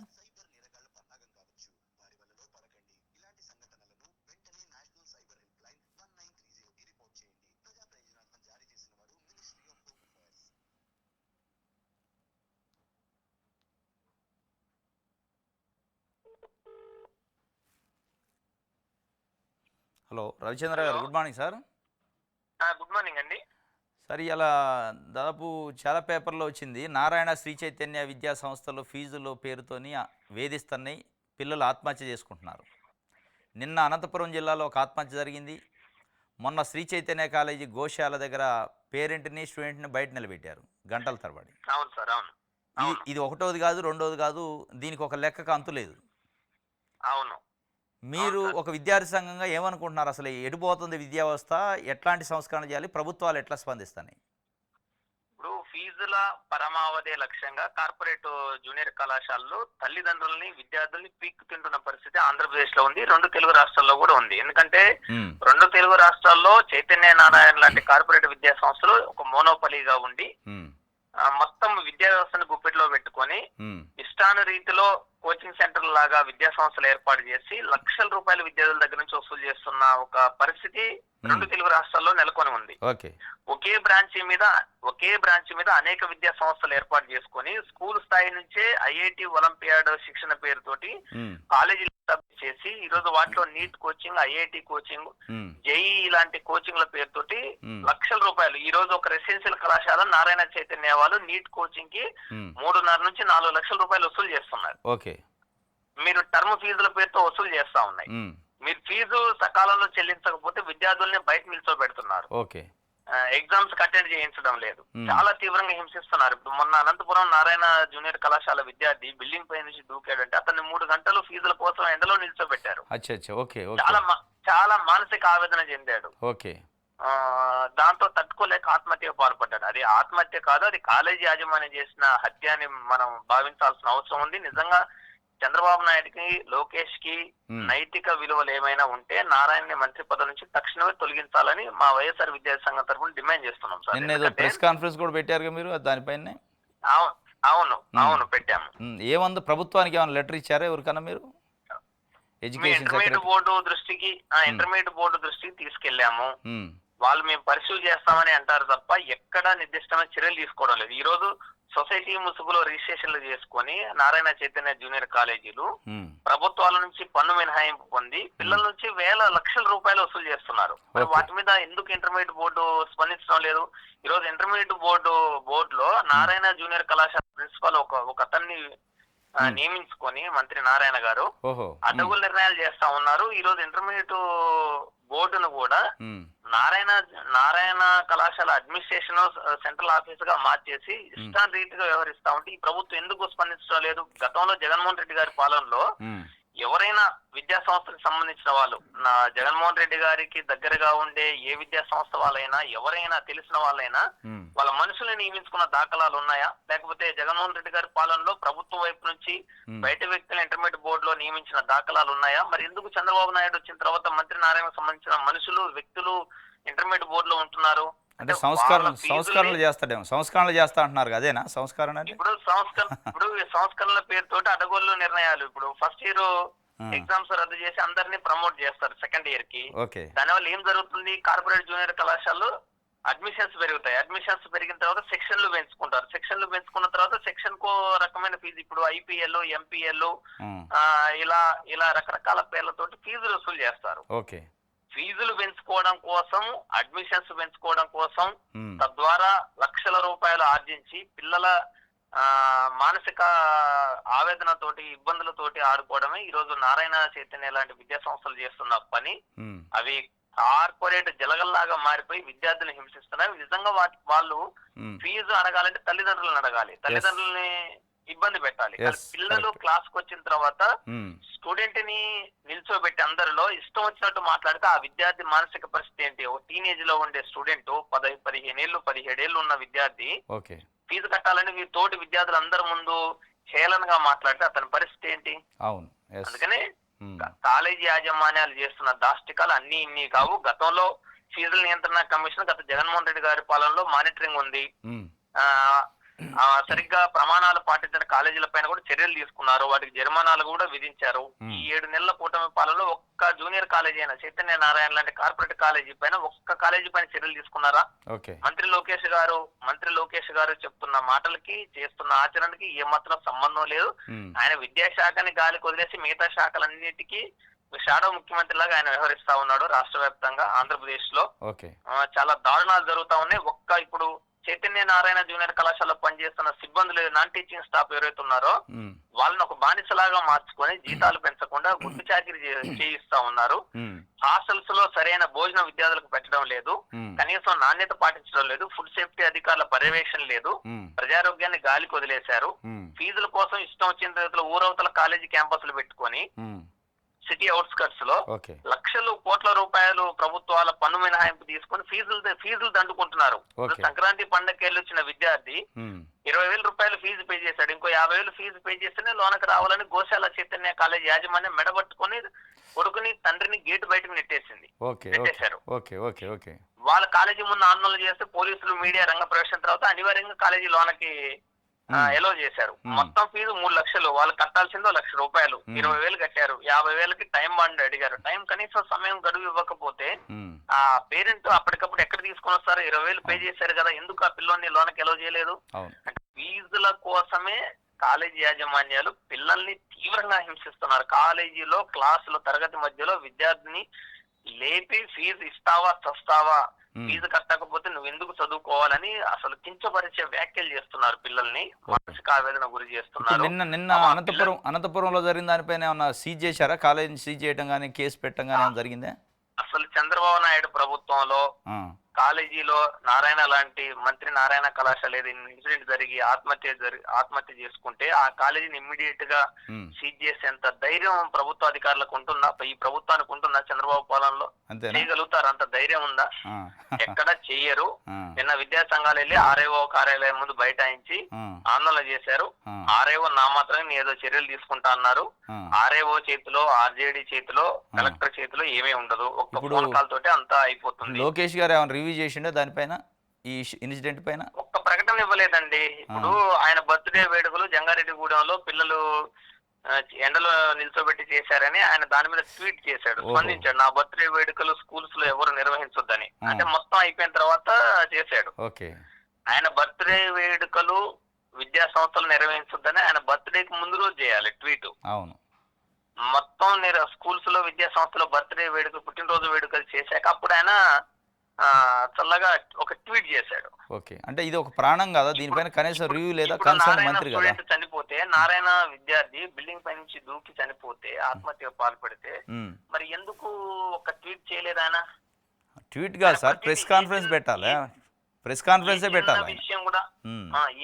హలో రవిచంద్ర గారు, good morning sir. Good morning అండి. సార్, ఇలా దాదాపు చాలా పేపర్లో వచ్చింది, నారాయణ శ్రీ చైతన్య విద్యా సంస్థలు ఫీజుల పేరుతోని వేధిస్తున్నాయి, పిల్లలు ఆత్మహత్య చేసుకుంటున్నారు. నిన్న అనంతపురం జిల్లాలో ఒక ఆత్మహత్య జరిగింది. మొన్న శ్రీ చైతన్య కాలేజీ గోశాల దగ్గర పేరెంట్ని స్టూడెంట్ని బయట నిలబెట్టారు గంటల తరబడి. అవును సార్, అవును. ఇది ఒకటోది కాదు, రెండోది కాదు, దీనికి ఒక లెక్కకు అంతు లేదు. అవును. మీరు ఒక విద్యార్థి సంఘంగా ఏమనుకుంటున్నారు? అసలు ఎడిపోతుంది విద్యా వ్యవస్థ, ఎట్లాంటి సంస్కరణ చేయాలి, ప్రభుత్వాలు ఎట్లా స్పందిస్తున్నాయి? ఇప్పుడు ఫీజుల పరమావధి లక్ష్యంగా కార్పొరేట్ జూనియర్ కళాశాలలో తల్లిదండ్రులని విద్యార్థుల్ని పీక్కు తింటున్న పరిస్థితి ఆంధ్రప్రదేశ్ లో ఉంది, 2 తెలుగు రాష్ట్రాల్లో కూడా ఉంది. ఎందుకంటే 2 తెలుగు రాష్ట్రాల్లో చైతన్య నారాయణ లాంటి కార్పొరేట్ విద్యా సంస్థలు ఒక మోనోపలీగా ఉండి మొత్తం విద్యా వ్యవస్థను గుప్పెట్లో పెట్టుకొని ఇష్టాను రీతిలో కోచింగ్ సెంటర్ లాగా విద్యా సంస్థలు ఏర్పాటు చేసి లక్షల రూపాయల విద్యార్థుల దగ్గర నుంచి వసూలు చేస్తున్న ఒక పరిస్థితి 2 తెలుగు రాష్ట్రాల్లో నెలకొని ఉంది. ఒకే బ్రాంచ్ మీద అనేక విద్యా సంస్థలు ఏర్పాటు చేసుకొని స్కూల్ స్థాయి నుంచే ఐఐటి ఒలింపియాడ్ శిక్షణ పేరుతోటి కాలేజీలు చేసి ఈ రోజు వాటిలో NEET coaching, IIT coaching, JEE ఇలాంటి కోచింగ్ల పేరుతోటి లక్షల రూపాయలు. ఈ రోజు ఒక రెసిడెన్షియల్ కళాశాల నారాయణ చైతన్య వాళ్ళు నీట్ కోచింగ్ కి 3.5 నుంచి 4 లక్షల రూపాయలు వసూలు చేస్తున్నారు. మీరు టర్మ్ ఫీజుల పేరుతో వసూలు చేస్తా ఉన్నాయి. మీరు ఫీజు సకాలంలో చెల్లించకపోతే విద్యార్థుల్ని బయట నిల్చోబెడుతున్నారు. ఎగ్జామ్స్ అటెండ్ చేయించడం లేదు, చాలా తీవ్రంగా హింసిస్తున్నారు. ఇప్పుడు మొన్న అనంతపురం నారాయణ జూనియర్ కళాశాల విద్యార్థి బిల్డింగ్ పై నుంచి దూకాడంటే అతన్ని 3 గంటలు ఫీజుల కోసం ఎండలో నిల్చోబెట్టారు. చాలా మానసిక ఆవేదన చెందాడు. దాంతో తట్టుకోలేక ఆత్మహత్యకు పాల్పడ్డాడు. అది ఆత్మహత్య కాదు, అది కాలేజీ యాజమాన్యం చేసిన హత్య అని మనం భావించాల్సిన అవసరం ఉంది. నిజంగా చంద్రబాబు నాయుడుకి, లోకేష్ కి నైతిక విలువలు ఏమైనా ఉంటే నారాయణ మంత్రి పదవి నుంచి తక్షణమే తొలగించాలని మా వైఎస్ఆర్ విద్యార్థి సంఘం తరఫున డిమాండ్ చేస్తున్నాం సార్. ప్రెస్ కాన్ఫరెన్స్ కూడా పెట్టారు మీరు దానిపైన? అవును పెట్టాము. ఏమంది ప్రభుత్వానికి ఏమైనా లెటర్ ఇచ్చారా ఎవరికన్నా మీరు? ఇంటర్మీడియట్ బోర్డు దృష్టికి తీసుకెళ్లాము. వాళ్ళు మేము పరిశీలి చేస్తామని అంటారు తప్ప ఎక్కడా నిర్దిష్టమైన చర్యలు తీసుకోవడం లేదు. ఈ రోజు సొసైటీ ముసుగులో రిజిస్ట్రేషన్లు చేసుకుని నారాయణ చైతన్య జూనియర్ కాలేజీలు ప్రభుత్వాల నుంచి పన్ను మినహాయింపు పొంది పిల్లల నుంచి వేల లక్షల రూపాయలు వసూలు చేస్తున్నారు. మరి వాటి మీద ఎందుకు ఇంటర్మీడియట్ బోర్డు స్పందించడం లేదు? ఈ రోజు ఇంటర్మీడియట్ బోర్డులో నారాయణ జూనియర్ కళాశాల ప్రిన్సిపల్ ఒక అతన్ని నియమించుకొని మంత్రి నారాయణ గారు అడ్డగోలు నిర్ణయాలు చేస్తా ఉన్నారు. ఈ రోజు ఇంటర్మీడియట్ బోర్డును కూడా నారాయణ కళాశాల అడ్మినిస్ట్రేషన్ సెంట్రల్ ఆఫీస్ గా మార్చేసి ఇష్టాన్ రీతిగా వ్యవహరిస్తా ఉంటే ఈ ప్రభుత్వం ఎందుకు స్పందించడం లేదు? గతంలో జగన్మోహన్ రెడ్డి గారి పాలనలో ఎవరైనా విద్యా సంస్థలకు సంబంధించిన వాళ్ళు, జగన్మోహన్ రెడ్డి గారికి దగ్గరగా ఉండే ఏ విద్యా సంస్థ వాళ్ళైనా, ఎవరైనా తెలిసిన వాళ్ళైనా వాళ్ళ మనుషుల్ని నియమించుకున్న దాఖలాలు ఉన్నాయా? లేకపోతే జగన్మోహన్ రెడ్డి గారి పాలనలో ప్రభుత్వం వైపు నుంచి బయట వ్యక్తులు ఇంటర్మీడియట్ బోర్డులో నియమించిన దాఖలాలు ఉన్నాయా? మరి ఎందుకు చంద్రబాబు నాయుడు వచ్చిన తర్వాత మంత్రి నారాయణకు సంబంధించిన మనుషులు, వ్యక్తులు ఇంటర్మీడియట్ బోర్డులో ఉంటున్నారు? అంటే సంస్కరణలు చేస్తా అంటున్నారు, అదేనా సంస్కరణ? ఇప్పుడు సంస్కరణల పేరుతోటి అడగోళ్ళు నిర్ణయాలు. ఇప్పుడు ఫస్ట్ ఇయర్ ఎగ్జామ్స్ రద్దు చేసి అందరినీ ప్రమోట్ చేస్తారు సెకండ్ ఇయర్ కి. దానివల్ల ఏం జరుగుతుంది? కార్పొరేట్ జూనియర్ కళాశాలలో అడ్మిషన్స్ పెరుగుతాయి. అడ్మిషన్స్ పెరిగిన తర్వాత సెక్షన్లు పెంచుకుంటారు. సెక్షన్లు పెంచుకున్న తర్వాత సెక్షన్ కో రకమైన ఫీజు, ఇప్పుడు ఐపీఎల్, ఎంపీఎల్ ఇలా రకరకాల పేర్లతోటి ఫీజులు వసూలు చేస్తారు. ఫీజులు పెంచుకోవడం కోసం, అడ్మిషన్స్ పెంచుకోవడం కోసం, తద్వారా లక్షల రూపాయలు ఆర్జించి పిల్లల మానసిక ఆవేదనతోటి, ఇబ్బందులతోటి ఆడుకోవడమే ఈ రోజు నారాయణ చైతన్య లాంటి విద్యా సంస్థలు చేస్తున్న పని. అవి కార్పొరేట్ జలగల్లాగా మారిపోయి విద్యార్థులను హింసిస్తున్నాయి. నిజంగా వాళ్ళు ఉమ్, ఫీజు అడగాలంటే తల్లిదండ్రులను అడగాలి, ఎస్, తల్లిదండ్రులని ఇబ్బంది పెట్టాలి. కానీ ఎస్, పిల్లలు కరెక్ట్. క్లాస్ కి వచ్చిన తర్వాత ఉమ్, స్టూడెంట్ ని నిల్చోబెట్టి అందరిలో ఇష్టం వచ్చినట్టు మాట్లాడితే ఆ విద్యార్థి మానసిక పరిస్థితి ఏంటి? ఒక టీనేజ్ లో ఉండే స్టూడెంట్ 15 ఏళ్ళు 17 ఏళ్ళు ఉన్న విద్యార్థి ఓకే, ఫీజు కట్టాలని మీ తోటి విద్యార్థులు అందరి ముందు హేళనగా మాట్లాడితే అతని పరిస్థితి ఏంటి? అవును, ఎస్, అందుకనే ఉమ్, కాలేజీ యాజమాన్యాలు చేస్తున్న దాష్టికాలు అన్ని ఇన్ని కావు. గతంలో ఫీజుల నియంత్రణ కమిషన్ గత జగన్మోహన్ రెడ్డి గారి పాలనలో మానిటరింగ్ ఉంది. ఉమ్, ఆ సరిగ్గా ప్రమాణాలు పాటించిన కాలేజీల పైన కూడా చర్యలు తీసుకున్నారు, వాటికి జరిమానాలు కూడా విధించారు. ఈ 7 నెలల కూటమి పాలనలో ఒక్క జూనియర్ కాలేజీ అయినా చైతన్య నారాయణ లాంటి కార్పొరేట్ కాలేజీ పైన ఒక్క కాలేజీ పైన చర్యలు తీసుకున్నారా? ఓకే, మంత్రి లోకేష్ గారు చెప్తున్న మాటలకి చేస్తున్న ఆచరణకి ఏమాత్రం సంబంధం లేదు. ఉమ్, ఆయన విద్యాశాఖని గాలికి వదిలేసి మిగతా శాఖలన్నిటికీ షాడో ముఖ్యమంత్రి లాగా ఆయన వ్యవహరిస్తా ఉన్నాడు. రాష్ట్ర వ్యాప్తంగా ఆంధ్రప్రదేశ్ లో ఓకే, చాలా దారుణాలు జరుగుతా ఉన్నాయి. ఇప్పుడు చైతన్య నారాయణ జూనియర్ కళాశాలలో పనిచేస్తున్న సిబ్బందులు, నాన్ టీచింగ్ స్టాఫ్ ఎవరైతే ఉన్నారో ఉమ్, వాళ్ళని ఒక బానిసలాగా మార్చుకొని జీతాలు పెంచకుండా గుడ్డు చాకిరీ చేయిస్తా ఉన్నారు. ఉమ్, హాస్టల్స్ లో సరైన భోజనం విద్యార్థులకు పెట్టడం లేదు, ఉమ్, కనీసం నాణ్యత పాటించడం లేదు, ఫుడ్ సేఫ్టీ అధికారుల పర్యవేక్షణ లేదు, ఉమ్, ప్రజారోగ్యాన్ని గాలికి వదిలేశారు. ఉమ్, ఫీజుల కోసం ఇష్టం వచ్చిన రీతిలో ఊరవతల కాలేజీ క్యాంపస్లు పెట్టుకొని ఉమ్, సిటీ అవుట్స్కట్స్ లో ఓకే, లక్షలు కోట్ల రూపాయలు ప్రభుత్వాల పన్ను మినహాయింపు తీసుకొని ఫీజులు దండుకుంటున్నారు. ఓకే. సంక్రాంతి పండగకి వెళ్ళి వచ్చిన విద్యార్థి ఉమ్, 20,000 రూపాయలు ఫీజు పే చేశాడు, ఇంకో 50,000 ఫీజు పే చేస్తేనే లోనకి రావాలని గోశాల చైతన్య కాలేజ్ యాజమాన్యం మెడబట్టుకొని కొడుకుని తండ్రిని గేటు బయటకు ఓకే, ఓకే, నెట్టేశారు. ఓకే, ఓకే, ఓకే, వాళ్ళ కాలేజీ ముందు ఆందోళన చేస్తే పోలీసులు మీడియా రంగ ప్రవేశం తర్వాత అనివార్యంగా కాలేజీ లోనకి ఎలో చేశారు. మొత్తం ఫీజు 3 లక్షలు, వాళ్ళు కట్టాల్సిందో 1,00,000 రూపాయలు, 20,000 కట్టారు. 50,000కి టైం బాండ్ అడిగారు. టైం కనీసం సమయం గడువు ఇవ్వకపోతే ఉమ్, ఆ పేరెంట్ అప్పటికప్పుడు ఎక్కడ తీసుకొని వస్తారు? 20,000 పే చేశారు కదా, ఎందుకు ఆ పిల్లోని లోనకి ఎలో చేయలేదు? అవును, అంటే ఫీజుల కోసమే కాలేజీ యాజమాన్యాలు పిల్లల్ని తీవ్రంగా హింసిస్తున్నారు. కాలేజీలో క్లాసులో తరగతి మధ్యలో విద్యార్థిని లేపి ఫీజు ఇస్తావా చస్తావా, ఫీజు కట్టకపోతే నువ్వు ఎందుకు చదువుకోవాలని అసలు కించపరిచే వ్యాఖ్యలు చేస్తున్నారు. పిల్లల్ని మానసిక ఆవేదన గురి చేస్తున్నారు. నిన్న అనంతపురంలో జరిగిన దానిపైన ఏమన్నా సీజ్ చేశారా? కాలేజీని సీజ్ చేయడం కానీ కేసు పెట్టడం కానీ ఏమైనా జరిగిందా? అసలు చంద్రబాబు నాయుడు ప్రభుత్వంలో కాలేజీలో నారాయణ లాంటి మంత్రి నారాయణ కళాశాల ఏదైనా ఇన్సిడెంట్ జరిగి ఆత్మహత్య చేసుకుంటే ఆ కాలేజీని ఇమ్మీడియట్ గా సీజ్ చేసేంత ధైర్యం ప్రభుత్వ అధికారులకు ఉంటుందా? ఈ ప్రభుత్వానికి ఉంటుందా? చంద్రబాబు పాలనలో చేయగలుగుతారు? అంత ధైర్యం ఉందా? ఎక్కడ చెయ్యరు. నిన్న విద్యా సంఘాలు వెళ్ళి ఆర్ఐఓ కార్యాలయం ముందు బైఠాయించి ఆందోళన చేశారు. ఆర్ఐఓ నా మాత్రమే ఏదో చర్యలు తీసుకుంటా అన్నారు. ఆర్ఐఓ చేతిలో, ఆర్జేడీ చేతిలో, కలెక్టర్ చేతిలో ఏమీ ఉండదు. ఒక్క ఫోన్ కాల్ తోటి అంతా అయిపోతుంది. లోకేష్ గారు ఏమైనా రివ్యూ చేసిండే దానిపైన, ఈ ఇన్సిడెంట్ పైన? ఒక్క ప్రకటన ఇవ్వలేదండి. ఇప్పుడు ఆయన బర్త్డే వేడుకలు జంగారెడ్డిగూడెంలో పిల్లలు ఎండలో నిల్చోబెట్టి చేశారని ఆయన దాని మీద ట్వీట్ చేశాడు, స్పందించాడు. నా బర్త్డే వేడుకలు స్కూల్స్ లో ఎవరు నిర్వహించొద్దని. అంటే మొత్తం అయిపోయిన తర్వాత చేశాడు. ఆయన బర్త్డే వేడుకలు విద్యా సంస్థలు నిర్వహించొద్దని ఆయన బర్త్డేకి ముందు రోజు చేయాలి ట్వీట్. అవును, మొత్తం స్కూల్స్ లో విద్యా సంస్థలో బర్త్డే వేడుకలు, పుట్టినరోజు వేడుకలు చేశాక అప్పుడు ఆయన చల్లగా ఒక ట్వీట్ చేశాడు. ఓకే, అంటే ఇది ఒక ప్రాణం కదా, దీనిపైన కనీసం రివ్యూ లేదా? కన్సర్న్ మంత్రి కదా. చనిపోతే నారాయణ విద్యార్థి బిల్డింగ్ పై నుంచి దూకి చనిపోతే, ఆత్మహత్య పాల్పడితే మరి ఎందుకు ఒక ట్వీట్ చేయలేదు ఆయన? ట్వీట్ కాదు సార్, ప్రెస్ కాన్ఫరెన్స్ పెట్టాలి. ప్రెస్ కాన్ఫరెన్సే పెట్టాలి. విషయం కూడా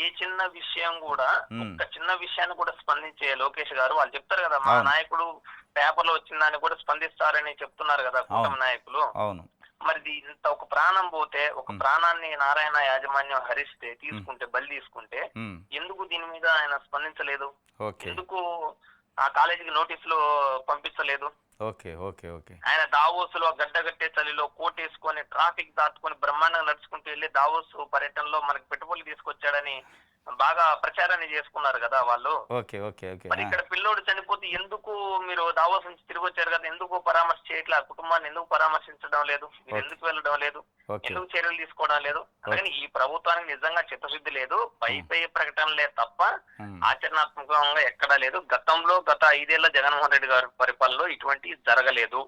ఏ చిన్న విషయం కూడా, ఒక చిన్న విషయాన్ని కూడా స్పందించే లోకేష్ గారు వాళ్ళు చెప్తారు కదా, మా నాయకుడు పేపర్లో వచ్చిందని కూడా స్పందిస్తారని చెప్తున్నారు కదా కూటమి నాయకులు. అవును, మరి ఇంత ఒక ప్రాణం పోతే, ఒక ప్రాణాన్ని నారాయణ యాజమాన్యం హరిస్తే, బలి తీసుకుంటే ఎందుకు దీని మీద ఆయన స్పందించలేదు? ఎందుకు ఆ కాలేజీకి నోటీసులు పంపించలేదు? ఆయన దావోస్ లో గడ్డగట్టే చలిలో కోటేసుకొని ట్రాఫిక్ దాటుకొని బ్రహ్మాండంగా నడుచుకుంటూ వెళ్ళి దావోస్ పర్యటనలో మనకి పెట్టుబడులు తీసుకొచ్చాడని బాగా ప్రచారాన్ని చేసుకున్నారు కదా వాళ్ళు. మరి ఇక్కడ పిల్లోడు చనిపోతే ఎందుకు మీరు దావోస్ నుంచి తిరిగి వచ్చారు కదా, ఎందుకు పరామర్శ చేయట్లా? కుటుంబాన్ని ఎందుకు పరామర్శించడం లేదు? మీరు ఎందుకు వెళ్ళడం లేదు? ఎందుకు చర్యలు తీసుకోవడం లేదు? అందుకని ఈ ప్రభుత్వానికి నిజంగా చిత్తశుద్ధి లేదు. పై ప్రకటనలే తప్ప ఆచరణాత్మకంగా ఎక్కడా లేదు. గత 5 ఏళ్ల జగన్మోహన్ రెడ్డి గారి పరిపాలనలో ఇటువంటి జరగలేదు.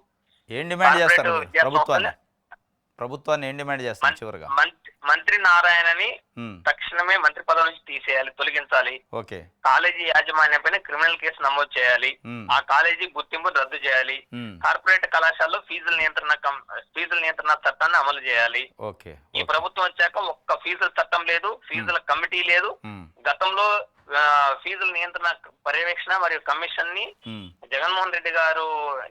ఏం డిమాండ్ చేస్తారు ప్రభుత్వాన్ని? ప్రభుత్వాన్ని ఏం డిమాండ్ చేస్తాం చివరిగా? మంత్రి నారాయణని ఉమ్, తక్షణమే మంత్రి పదవి నుంచి తీసేయాలి, తొలగించాలి. ఓకే. కాలేజీ యాజమాన్యం పైన క్రిమినల్ కేసు నమోదు చేయాలి. ఉమ్, ఆ కాలేజీ గుర్తింపు రద్దు చేయాలి. ఉమ్, కార్పొరేట్ కళాశాలలో ఫీజుల నియంత్రణ చట్టాన్ని అమలు చేయాలి. ఓకే. ఈ ప్రభుత్వం వచ్చాక ఒక్క ఫీజుల చట్టం లేదు, ఫీజుల కమిటీ లేదు. ఉమ్, గతంలో ఫీజుల నియంత్రణ పర్యవేక్షణ మరియు కమిషన్ ని ఉమ్, జగన్మోహన్ రెడ్డి గారు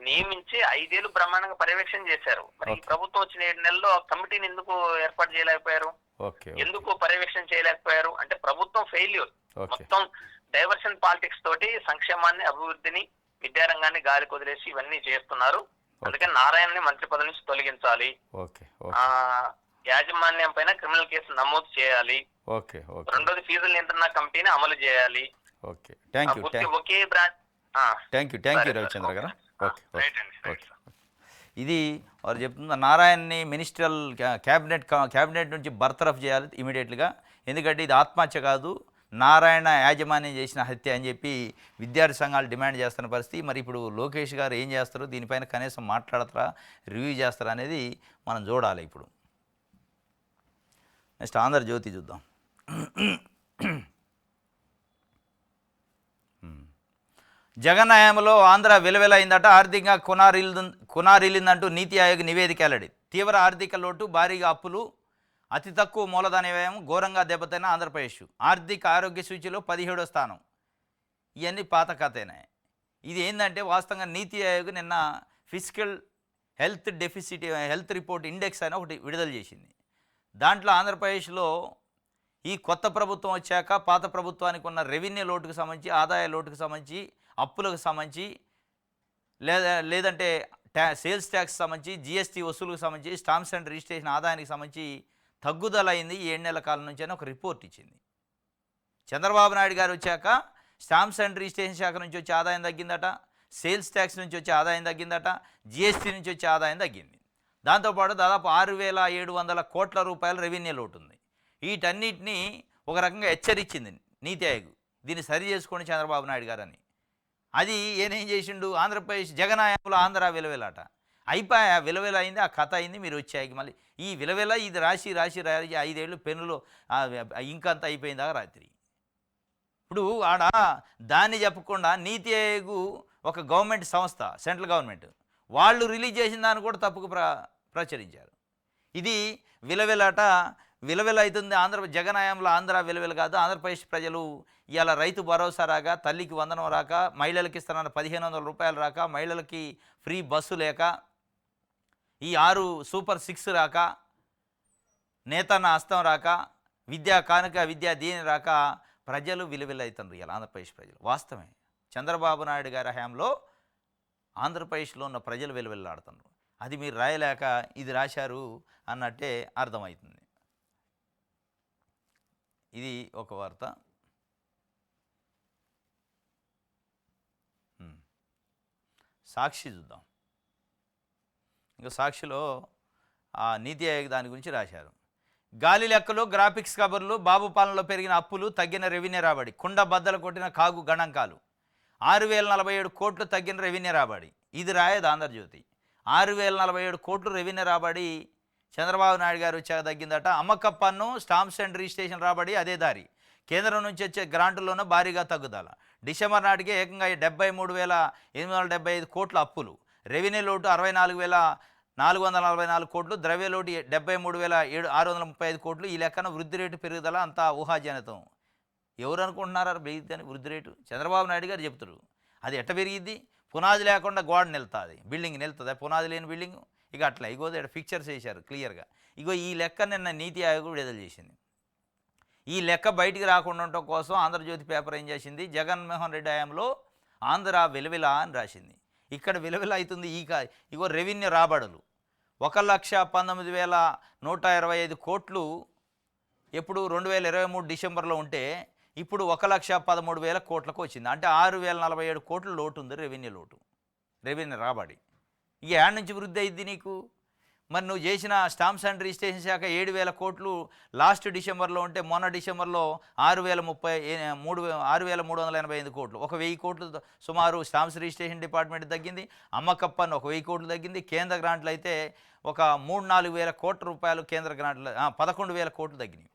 నియమించి 5 ఏళ్లు బ్రహ్మాండంగా పర్యవేక్షణ చేశారు. మరి ఈ ప్రభుత్వం వచ్చిన 7 నెలల్లో ఆ కమిటీని ఎందుకు ఏర్పాటు చేయలేకపోయారు? ఓకే. ఎందుకు పర్యవేక్షణ చేయలేకపోయారు? అంటే ప్రభుత్వం ఫెయిల్యూర్. ఓకే. మొత్తం డైవర్షన్ పాలిటిక్స్ తోటి సంక్షేమాన్ని, అభివృద్ధిని, విద్యారంగాన్ని గాలి కొదిలేసి ఇవన్నీ చేస్తున్నారు. అందుకని నారాయణని మంత్రి పదవి నుంచి తొలగించాలి. ఓకే. యాజమాన్యం పైన క్రిమినల్ కేసు నమోదు చేయాలి. ఓకే. ఓకే. రెండోది ఫీజుల నియంత్రణ కమిటీని అమలు చేయాలి. Okay. Thank you. Okay branch. Thank you Ravichandra గారు. ఓకే. రైట్ అండి. ఓకే. ఇది వారు చెప్తున్న నారాయణని మినిస్ట్రియల్ క్యాబినెట్ నుంచి బర్తరఫ్ చేయాలి ఇమీడియట్గా. ఎందుకంటే ఇది ఆత్మహత్య కాదు, నారాయణ యాజమాన్యం చేసిన హత్య అని చెప్పి విద్యార్థి సంఘాలు డిమాండ్ చేస్తున్న పరిస్థితి. మరి ఇప్పుడు లోకేష్ గారు ఏం చేస్తారు, దీనిపైన కనీసం మాట్లాడతారా, రివ్యూ చేస్తారా అనేది మనం చూడాలి. ఇప్పుడు నెక్స్ట్ ఆంధ్రజ్యోతి చూద్దాం. జగన్ హయాంలో ఆంధ్ర విలువెలైందట, ఆర్థికంగా కునారిల్లిందంటూ నీతి ఆయోగ్ నివేదిక వెల్లడి. తీవ్ర ఆర్థిక లోటు, భారీగా అప్పులు, అతి తక్కువ మూలధన వ్యయం, ఘోరంగా దెబ్బతిన్న ఆంధ్రప్రదేశ్. ఆర్థిక ఆరోగ్య సూచీలో 17వ స్థానం. ఇవన్నీ పాత కథేనే. ఇది ఏంటంటే వాస్తవంగా నీతి ఆయోగ్ నిన్న ఫిజికల్ హెల్త్ రిపోర్ట్ ఇండెక్స్ అని ఒకటి విడుదల చేసింది. దాంట్లో ఆంధ్రప్రదేశ్లో ఈ కొత్త ప్రభుత్వం వచ్చాక పాత ప్రభుత్వానికి ఉన్న రెవెన్యూ లోటుకు సంబంధించి, ఆదాయ లోటుకు సంబంధించి, అప్పులకు సంబంధించి, లేదంటే సేల్స్ ట్యాక్స్ సంబంధించి, జిఎస్టీ వసూలుకు సంబంధించి, స్టాంప్స్ అండ్ రిజిస్ట్రేషన్ ఆదాయానికి సంబంధించి తగ్గుదల అయింది ఈ 7 నెలల కాలం నుంచి అని ఒక రిపోర్ట్ ఇచ్చింది. చంద్రబాబు నాయుడు గారు వచ్చాక స్టాంప్స్ అండ్ రిజిస్ట్రేషన్ శాఖ నుంచి వచ్చే ఆదాయం తగ్గిందట, సేల్స్ ట్యాక్స్ నుంచి వచ్చే ఆదాయం తగ్గిందట, జిఎస్టీ నుంచి వచ్చే ఆదాయం తగ్గింది. దాంతోపాటు దాదాపు 6,700 కోట్ల రూపాయల రెవెన్యూ లోటు ఉంది. వీటన్నిటినీ ఒక రకంగా హెచ్చరించింది నీతి ఆయోగ్, దీన్ని సరి చేసుకోండి చంద్రబాబు నాయుడు గారు అని. అది ఏం చేసిండు, ఆంధ్రప్రదేశ్ జగన్ హయాంలో ఆంధ్ర విలువెలాట అయిపోయా, విలువెల అయింది, ఆ కథ అయింది. మీరు వచ్చాయి మళ్ళీ ఈ విలువెల ఇది రాసి 5 ఏళ్ళు పెన్నులో ఇంకంతా అయిపోయిందా రాత్రి. ఇప్పుడు ఆడ దాన్ని చెప్పకుండా నీతి ఆయోగ్ ఒక గవర్నమెంట్ సంస్థ, సెంట్రల్ గవర్నమెంట్, వాళ్ళు రిలీజ్ చేసిన దాన్ని కూడా తప్పుకు ప్రచురించారు. ఇది విలువెల అవుతుంది. జగన్ హయాంలో ఆంధ్ర విలువెల కాదు. ఆంధ్రప్రదేశ్ ప్రజలు ఇవాళ రైతు భరోసా రాక, తల్లికి వందనం రాక, మహిళలకి ఇస్తున్న 1,500 రూపాయలు రాక, మహిళలకి ఫ్రీ బస్సు లేక, ఈ 6 సూపర్ 6 రాక, నేతన్న హస్తం రాక, విద్యా కానుక, విద్యా దీని రాక ప్రజలు విలువెలవుతున్నారు ఇలా ఆంధ్రప్రదేశ్ ప్రజలు. వాస్తవమే, చంద్రబాబు నాయుడు గారి హయాంలో ఆంధ్రప్రదేశ్లో ఉన్న ప్రజలు విలువెల్లాడుతున్నారు. అది మీరు రాయలేక ఇది రాశారు అన్నట్టే అర్థమవుతుంది. ఇది ఒక వార్త. సాక్షి చూద్దాం. ఇంకా సాక్షిలో ఆ నీతి ఆయోగ్ దాని గురించి రాశారు. గాలి లెక్కలు, గ్రాఫిక్స్ కబర్లు, బాబు పాలనలో పెరిగిన అప్పులు, తగ్గిన రెవెన్యూ రాబడి, కుండ బద్దలు కొట్టిన కాగు గణాంకాలు, 6,047 కోట్లు తగ్గిన రెవెన్యూ రాబడి. ఇది రాయేది ఆంధ్రజ్యోతి. 6,047 కోట్లు రెవెన్యూ రాబడి చంద్రబాబు నాయుడు గారు వచ్చాక తగ్గిందట. అమ్మక పన్ను, స్టాంప్స్ అండ్ రిజిస్ట్రేషన్ రాబడి అదే దారి. కేంద్రం నుంచి వచ్చే గ్రాంట్లోనూ భారీగా తగ్గుదల. డిసెంబర్ నాటికి ఏకంగా 73,875 కోట్ల అప్పులు, రెవెన్యూ లోటు 64,444 కోట్లు, ద్రవ్య లోటు 73,635 కోట్లు. ఈ లెక్కన వృద్ధి రేటు పెరుగుదల అంతా ఊహాజనితం. ఎవరు అనుకుంటున్నారా పెరిగిద్దని వృద్ధి రేటు? చంద్రబాబు నాయుడు గారు చెప్తారు. అది ఎట్ట పెరిగిద్ది? పునాది లేకుండా గోడ నిలుతుంది, బిల్డింగ్ నిలుతుంది. పునాది లేని బిల్డింగ్ ఇక అట్లా. ఇగో పిక్చర్స్ వేశారు క్లియర్గా. ఇగో ఈ లెక్క నిన్న నీతి ఆయోగ్ విడుదల చేసింది. ఈ లెక్క బయటికి రాకుండా ఉండటం కోసం ఆంధ్రజ్యోతి పేపర్ ఏం చేసింది, జగన్మోహన్ రెడ్డి హయాంలో ఆంధ్ర విలువెల అని రాసింది. ఇక్కడ విలువెల అవుతుంది. ఇగో రెవెన్యూ రాబడులు 1,19,125 కోట్లు ఎప్పుడు 2023 డిసెంబర్లో ఉంటే ఇప్పుడు 1,13,000 కోట్లకు వచ్చింది. అంటే 6,047 కోట్లు లోటు ఉంది, రెవెన్యూ లోటు, రెవెన్యూ రాబడి. ఇక యాడ్ నుంచి వృద్ధి అయింది నీకు. మరి నువ్వు చేసిన స్టాంప్స్ అండ్ రిజిస్ట్రేషన్ శాఖ 7,000 కోట్లు లాస్ట్ డిసెంబర్లో ఉంటే మొన్న డిసెంబర్లో 6,385 కోట్లు, ఒక 1,000 కోట్లు సుమారు స్టాంప్స్ రిజిస్ట్రేషన్ డిపార్ట్మెంట్ తగ్గింది. అమ్మకప్పని ఒక 1,000 కోట్లు తగ్గింది. కేంద్ర గ్రాంట్లు అయితే ఒక 3-4 వేల కోట్ల రూపాయలు కేంద్ర గ్రాంట్లు 11,000 కోట్లు తగ్గినాయి.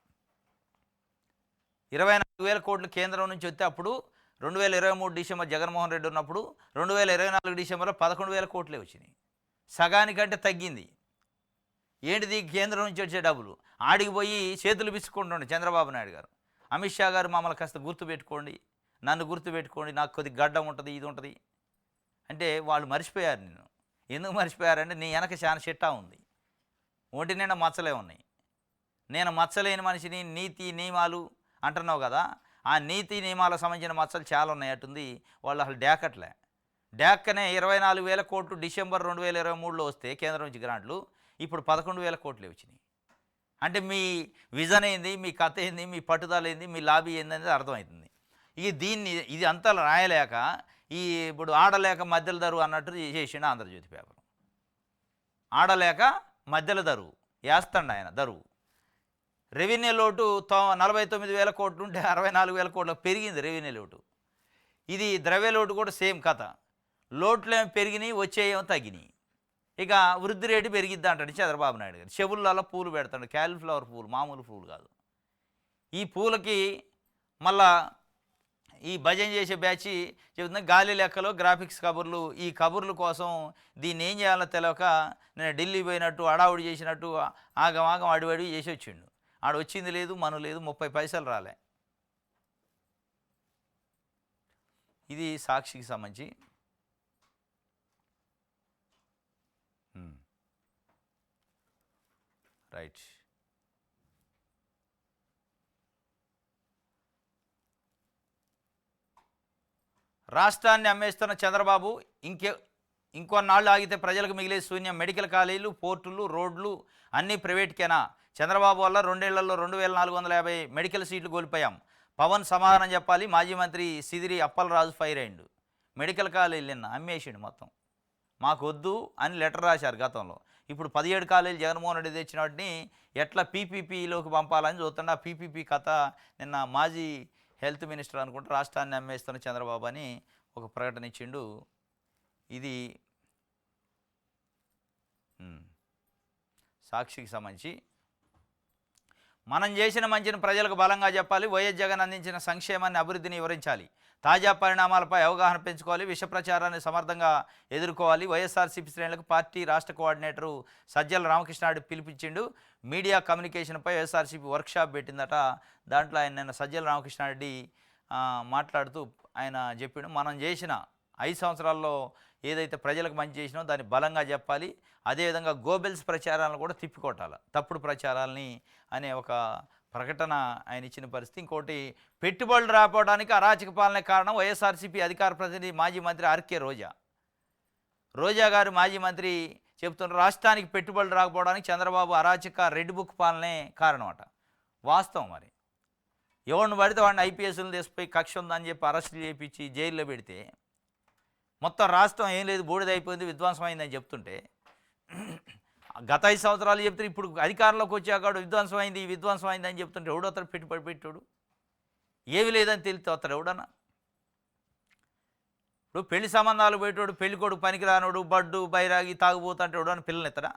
24,000 కోట్లు కేంద్రం నుంచి వస్తే అప్పుడు 2023 డిసెంబర్ జగన్మోహన్ రెడ్డి ఉన్నప్పుడు 2024 డిసెంబర్లో 11,000 కోట్లే వచ్చినాయి. సగానికంటే తగ్గింది. ఏంటిది? కేంద్రం నుంచి వచ్చే డబ్బులు ఆడికి పోయి చేతులు పిచ్చుకుంటుండే చంద్రబాబు నాయుడు గారు. అమిత్ షా గారు మమ్మల్ని కాస్త గుర్తుపెట్టుకోండి, నన్ను గుర్తుపెట్టుకోండి, నాకు కొద్ది గడ్డం ఉంటుంది, ఇది ఉంటుంది అంటే వాళ్ళు మర్చిపోయారు. నేను ఎందుకు మర్చిపోయారంటే నీ వెనక చాలా చిట్టా ఉంది, ఒంటి నిండా మచ్చలే ఉన్నాయి. నేను మచ్చలేని మనిషిని, నీతి నియమాలు అంటున్నావు కదా, ఆ నీతి నియమాలకు సంబంధించిన మచ్చలు చాలా ఉన్నాయట్టుంది. వాళ్ళు అసలు డ్యాక్కనే 24,000 కోట్లు డిసెంబర్ 2023లో వస్తే కేంద్రం నుంచి గ్రాంట్లు ఇప్పుడు 11,000 కోట్లే వచ్చినాయి. అంటే మీ విజన్ ఏంది, మీ కథ ఏంది, మీ పట్టుదల ఏంది, మీ లాబీ ఏంది అనేది అర్థమవుతుంది. ఇది అంతా రాయలేక ఇప్పుడు ఆడలేక మధ్యలో దరువు అన్నట్టు చేసిండు ఆంధ్రజ్యోతి పేపర్. ఆడలేక మధ్యలో దరువు వేస్తాడు ఆయన దరువు. రెవెన్యూ లోటు 49,000 కోట్లు ఉంటే 64,000 కోట్లకు పెరిగింది రెవెన్యూ లోటు. ఇది ద్రవ్య లోటు కూడా సేమ్ కథ. లోట్లేమో పెరిగినాయి, వచ్చేయేమో తగ్గినాయి. ఇక వృద్ధి రేటు పెరిగిద్దా అంటాడు చంద్రబాబు నాయుడు గారు. చెవులలో పూలు పెడతాడు, క్యాలీఫ్లవర్ పూలు, మామూలు పూలు కాదు. ఈ పూలకి మళ్ళా ఈ భజన చేసే బ్యాచ్ చెబుతున్నా గాలి లెక్కలో గ్రాఫిక్స్ కబుర్లు. ఈ కబుర్ల కోసం దీన్ని ఏం చేయాలో తెలియక నేను ఢిల్లీ పోయినట్టు అడావుడి చేసినట్టు ఆగం అడివడి చేసి వచ్చిండు. ఆడ వచ్చింది లేదు, మనం లేదు, 30 పైసలు రాలే. ఇది సాక్షికి సంబంధించి. రైట్. రాష్ట్రాన్ని అమ్మేస్తున్న చంద్రబాబు ఇంకొన్నాళ్ళు ఆగితే ప్రజలకు మిగిలే శూన్యం. మెడికల్ కాలేజీలు, పోర్టులు, రోడ్లు అన్నీ ప్రైవేట్కేనా? చంద్రబాబు వల్ల 2 ఏళ్లలో 2,450 మెడికల్ సీట్లు కోల్పోయాం. పవన్ సమాధానం చెప్పాలి. మాజీ మంత్రి సిదిరి అప్పలరాజు ఫైర్ అయిండు. మెడికల్ కాలేజీలు నిన్న అమ్మేసిండు మొత్తం. మాకు వద్దు అని లెటర్ రాశారు గతంలో. ఇప్పుడు 17 కాలేజీలు జగన్మోహన్ రెడ్డి తెచ్చిన వాటిని ఎట్లా పీపీపీలోకి పంపాలని చూస్తున్నా. పీపీపీ కథ నిన్న మాజీ హెల్త్ మినిస్టర్ అనుకుంటే రాష్ట్రాన్ని అమ్మేస్తున్న చంద్రబాబు అని ఒక ప్రకటన ఇచ్చిండు. ఇది సాక్షికి సంబంధించి. మనం చేసిన మంచిని ప్రజలకు బలంగా చెప్పాలి. వైఎస్ జగన్ అందించిన సంక్షేమాన్ని, అభివృద్ధిని వివరించాలి. తాజా పరిణామాలపై అవగాహన పెంచుకోవాలి. విష ప్రచారాన్ని సమర్థంగా ఎదుర్కోవాలి. వైఎస్ఆర్సీపీ శ్రేణులకు పార్టీ రాష్ట్ర కోఆర్డినేటరు సజ్జల రామకృష్ణారెడ్డి పిలుపుచ్చిండు. మీడియా కమ్యూనికేషన్పై వైఎస్ఆర్సీపీ వర్క్షాప్ పెట్టిందట. దాంట్లో ఆయన నిన్న సజ్జల రామకృష్ణారెడ్డి మాట్లాడుతూ ఆయన చెప్పిండు, మనం చేసిన 5 సంవత్సరాల్లో ఏదైతే ప్రజలకు మంచి చేసినో దాన్ని బలంగా చెప్పాలి. అదేవిధంగా గోబెల్స్ ప్రచారాలను కూడా తిప్పికొట్టాలి, తప్పుడు ప్రచారాలని అనే ఒక ప్రకటన ఆయన ఇచ్చిన పరిస్థితి. ఇంకోటి, పెట్టుబడులు రాకపోవడానికి అరాచక పాలనే కారణం. వైఎస్ఆర్సీపీ అధికార ప్రతినిధి మాజీ మంత్రి ఆర్కే రోజా గారు మాజీ మంత్రి చెబుతున్నారు, రాష్ట్రానికి పెట్టుబడులు రాకపోవడానికి చంద్రబాబు అరాచక రెడ్ బుక్ పాలనే కారణం అట. వాస్తవం. మరి ఎవరిని పడితే వాడిని ఐపీఎస్లు తీసిపోయి కక్ష ఉందని చెప్పి అరెస్టులు చేయించి జైల్లో పెడితే మొత్తం రాష్ట్రం ఏం లేదు బూడిదైపోయింది, విధ్వంసమైందని చెప్తుంటే గత 5 సంవత్సరాలు చెప్తే ఇప్పుడు అధికారంలోకి వచ్చాక విధ్వంసమైంది అని చెప్తుంటే ఎవడో అతను పెట్టుబడి పెట్టాడు, ఏమి లేదని తెలిస్తే వస్తాడు ఎవడన్నా. ఇప్పుడు పెళ్లి సంబంధాలు పెట్టాడు, పెళ్ళికొడుకు పనికిరానోడు, బడ్డు బైరాగి తాగుబోతుంటే ఎవడన్నా పిల్లలు ఎత్తడా?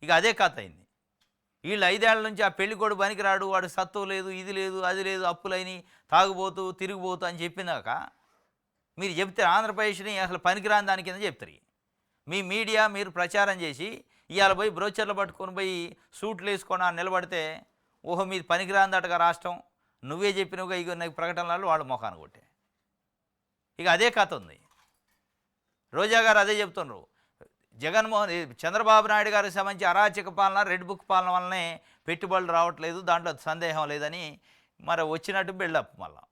ఇక అదే కథ అయింది. వీళ్ళు 5 ఏళ్ల నుంచి ఆ పెళ్ళికొడుకు పనికిరాడు, వాడు సత్తువు లేదు, ఇది లేదు, అది లేదు, అప్పులైని, తాగుబోతూ తిరిగిపోతూ అని చెప్పినాక మీరు చెప్తే ఆంధ్రప్రదేశ్ని అసలు పనికిరాని దాని కింద చెప్తారు. మీ మీడియా మీరు ప్రచారం చేసి ఇవాళ పోయి బ్రోచర్లు పట్టుకొని పోయి సూట్లు వేసుకొని నిలబడితే ఓహో మీది పనికిరాందటగా రాష్ట్రం, నువ్వే చెప్పినవుగా ఇక నాకు ప్రకటనలు వాళ్ళు మొఖాన్ని కొట్టే. ఇక అదే కథ ఉంది. రోజా గారు అదే చెప్తున్నారు. చంద్రబాబు నాయుడు గారికి సంబంధించి అరాచక పాలన, రెడ్ బుక్ పాలన వల్లనే పెట్టుబడులు రావట్లేదు, దాంట్లో సందేహం లేదని మరి వచ్చినట్టు బిల్డప్. మళ్ళా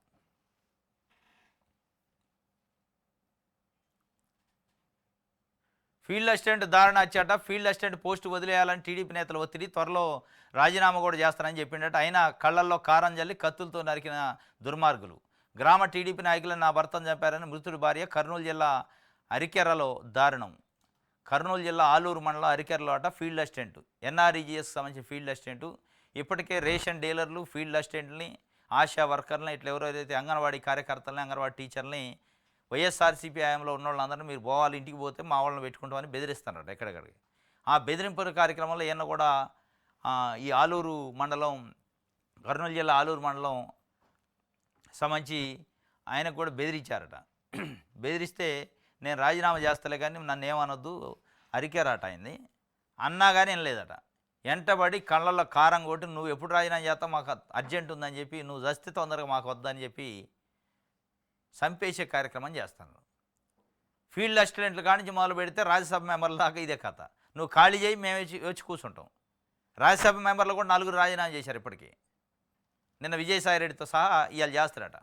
ఫీల్డ్ అసిస్టెంట్ దారుణ హత్యట. ఫీల్డ్ అసిస్టెంట్ పోస్టు వదిలేయాలని టీడీపీ నేతలు ఒత్తిడి, త్వరలో రాజీనామా కూడా చేస్తారని చెప్పిండట. అయినా కళ్ళల్లో కారం జల్లి కత్తులతో నరికిన దుర్మార్గులు. గ్రామ టీడీపీ నాయకులను నా భర్తను చంపారని మృతుడి భార్య. కర్నూలు జిల్లా అరికెర్రలో దారుణం. కర్నూలు జిల్లా ఆలూరు మండలం అరికెరలో అట ఫీల్డ్ అసిస్టెంట్, ఎన్ఆర్ఈజీఎస్ సంబంధించిన ఫీల్డ్ అసిస్టెంట్. ఇప్పటికే రేషన్ డీలర్లు, ఫీల్డ్ అసిస్టెంట్ని, ఆశా వర్కర్లని, ఇట్లా ఎవరైతే అంగన్వాడీ కార్యకర్తలని, అంగన్వాడీ టీచర్ని వైఎస్ఆర్సీపీ హయాంలో ఉన్న వాళ్ళందరినీ మీరు పోవాలి, ఇంటికి పోతే మా వాళ్ళని పెట్టుకుంటామని బెదిరిస్తున్నారట ఎక్కడెక్కడికి. ఆ బెదిరింపుల కార్యక్రమంలో ఈయన కూడా ఈ ఆలూరు మండలం, కర్నూలు జిల్లా ఆలూరు మండలం సంబంధించి ఆయనకు కూడా బెదిరించారట. బెదిరిస్తే నేను రాజీనామా చేస్తలే కానీ నన్ను ఏమనొద్దు, అరికేరాట అయింది అన్నా కానీ ఏం లేదట. వెంటబడి కళ్ళల్లో కారం కొట్టి నువ్వు ఎప్పుడు రాజీనామా చేస్తావు, మాకు అర్జెంట్ ఉందని చెప్పి, నువ్వు జస్తే తొందరగా మాకు వద్దని చెప్పి చంపేసే కార్యక్రమం చేస్తాను. ఫీల్డ్ అసిస్టెంట్లు కానించి మొదలు పెడితే రాజ్యసభ మెంబర్ల దాకా ఇదే కథ. నువ్వు ఖాళీ చేయి, మేము వచ్చి కూర్చుంటాం. రాజ్యసభ మెంబర్లు కూడా 4 రాజీనామా చేశారు ఇప్పటికీ. నిన్న విజయసాయిరెడ్డితో సహా ఇవాళ చేస్తారట.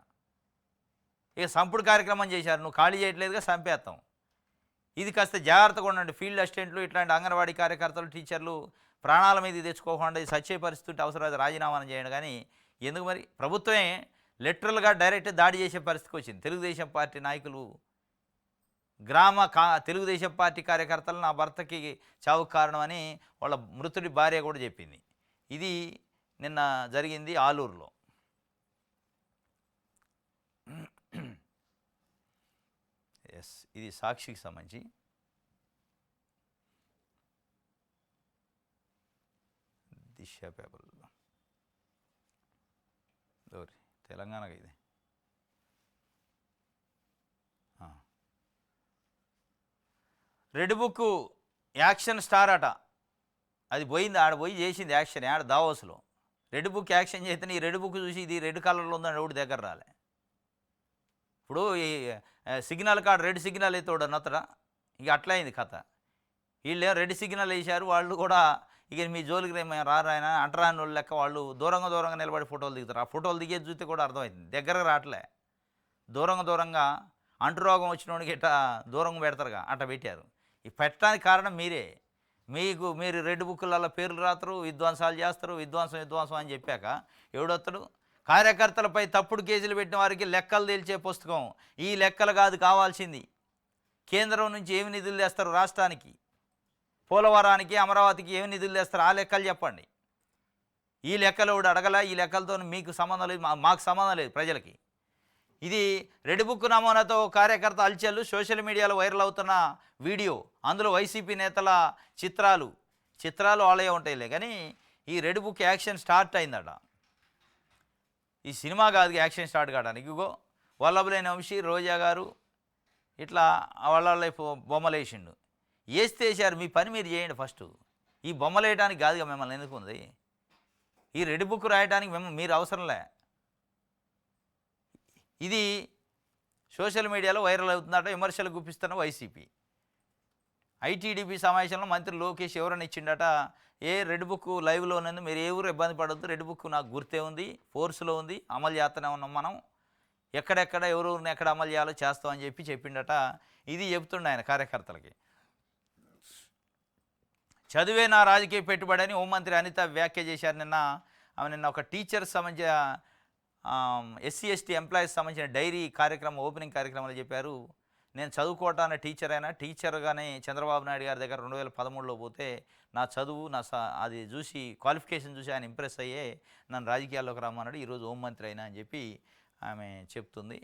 ఇక సంపుడు కార్యక్రమం చేశారు. నువ్వు ఖాళీ చేయట్లేదుగా, చంపేస్తాం. ఇది కాస్త జాగ్రత్తగా ఉండండి. ఫీల్డ్ అసిస్టెంట్లు, ఇట్లాంటి అంగన్వాడీ కార్యకర్తలు, టీచర్లు ప్రాణాల మీద తెచ్చుకోకుండా సచ్చే పరిస్థితి అవసరమైతే రాజీనామాను చేయండి. కానీ ఎందుకు మరి ప్రభుత్వమే లిటరల్గా డైరెక్ట్ దాడి చేసే పరిస్థితికి వచ్చింది. తెలుగుదేశం పార్టీ నాయకులు తెలుగుదేశం పార్టీ కార్యకర్తలు నా భర్తకి చావుకు కారణమని వాళ్ళ మృతుడి భార్య కూడా చెప్పింది. ఇది నిన్న జరిగింది ఆలూరులో. ఎస్, ఇది సాక్షికి సంబంధించి. దిశ పేపర్లో తెలంగాణకి ఇది రెడ్ బుక్ యాక్షన్ స్టార్ అట. అది పోయింది, ఆడ పోయి చేసింది యాక్షన్ ఆడ దావోస్లో. రెడ్ బుక్ యాక్షన్ చేస్తే ఈ రెడ్ బుక్ చూసి ఇది రెడ్ కలర్లో ఉందని ఒకటి దగ్గర రాలే. ఇప్పుడు ఈ సిగ్నల్ కాడ రెడ్ సిగ్నల్ అయితే నత్తడా, ఇక అట్లా అయింది కథ. వీళ్ళు రెడ్ సిగ్నల్ వేశారు, వాళ్ళు కూడా ఇక మీ జోలికి మేము రారాయన అంటరాని వాళ్ళు లెక్క వాళ్ళు దూరంగా నిలబడి ఫోటోలు దిగుతారు. ఆ ఫోటోలు దిగేది చూస్తే కూడా అర్థమవుతుంది, దగ్గరకు రావట్లే. దూరంగా అంటురోగం వచ్చినోడికి ఇట్లా దూరంగా పెడతారుగా, అట్లా పెట్టారు. ఈ పెట్టడానికి కారణం మీరే. మీరు రెడ్ బుక్లలో పేర్లు రాస్తారు, విధ్వంసాలు చేస్తారు, విధ్వంసం అని చెప్పాక ఎవడొత్తడు? కార్యకర్తలపై తప్పుడు కేసులు పెట్టిన వారికి లెక్కలు తేల్చే పుస్తకం. ఈ లెక్కలు కాదు కావాల్సింది. కేంద్రం నుంచి ఏమి నిధులు తెస్తారు రాష్ట్రానికి, పోలవరానికి, అమరావతికి ఏమి నిధులు తెస్తారు, ఆ లెక్కలు చెప్పండి. ఈ లెక్కలు అడగల, ఈ లెక్కలతో మీకు సంబంధం లేదు, మాకు సంబంధం లేదు ప్రజలకి. ఇది రెడ్ బుక్ నమూనాతో కార్యకర్త అల్చెల్లు సోషల్ మీడియాలో వైరల్ అవుతున్న వీడియో. అందులో వైసీపీ నేతల చిత్రాలు వాళ్ళే ఉంటాయిలే, కానీ ఈ రెడ్ బుక్ యాక్షన్ స్టార్ట్ అయిందట. ఈ సినిమా కాదు యాక్షన్ స్టార్ట్ కావడానికి. ఇగో వల్లభలేని వంశీ, రోజా గారు ఇట్లా వాళ్ళ బొమ్మలు వేసిండు. వేస్తే వేసారు, మీ పని మీరు చేయండి ఫస్ట్. ఈ బొమ్మలు వేయడానికి కాదుగా మిమ్మల్ని ఎందుకుంది. ఈ రెడ్ బుక్ రాయడానికి మీరు అవసరంలే. ఇది సోషల్ మీడియాలో వైరల్ అవుతుందట, విమర్శలు గుప్పిస్తున్న వైసీపీ. ఐటీడీపీ సమావేశంలో మంత్రి లోకేష్ ఎవరైనా ఇచ్చిండట, రెడ్ బుక్ లైవ్లో ఉన్నది, మీరు ఏ ఊరు ఇబ్బంది పడద్దు, రెడ్ బుక్ నాకు గుర్తే ఉంది, ఫోర్స్లో ఉంది, అమలు చేస్తూనే ఉన్నాం మనం, ఎక్కడెక్కడ ఎవరెవరిని ఎక్కడ అమలు చేయాలో చేస్తామని చెప్పిండట. ఇది చెప్తుండే ఆయన కార్యకర్తలకి. చదివే నా రాజకీయ పెట్టుబడి అని హోంమంత్రి అనిత వ్యాఖ్య చేశారు నిన్న. ఆమె నిన్న ఒక టీచర్ సంబంధించిన ఎస్సీ ఎస్టీ ఎంప్లాయీస్ సంబంధించిన డైరీ కార్యక్రమం, ఓపెనింగ్ కార్యక్రమాలు చెప్పారు. నేను చదువుకోవటానికి టీచర్గానే చంద్రబాబు నాయుడు గారి దగ్గర 2013లో పోతే నా చదువు అది చూసి క్వాలిఫికేషన్ చూసి ఆయన ఇంప్రెస్ అయ్యే నన్ను రాజకీయాల్లోకి రమ్మన్నాడు, ఈరోజు హోంమంత్రి అయినా అని చెప్పి ఆమె చెప్తుంది.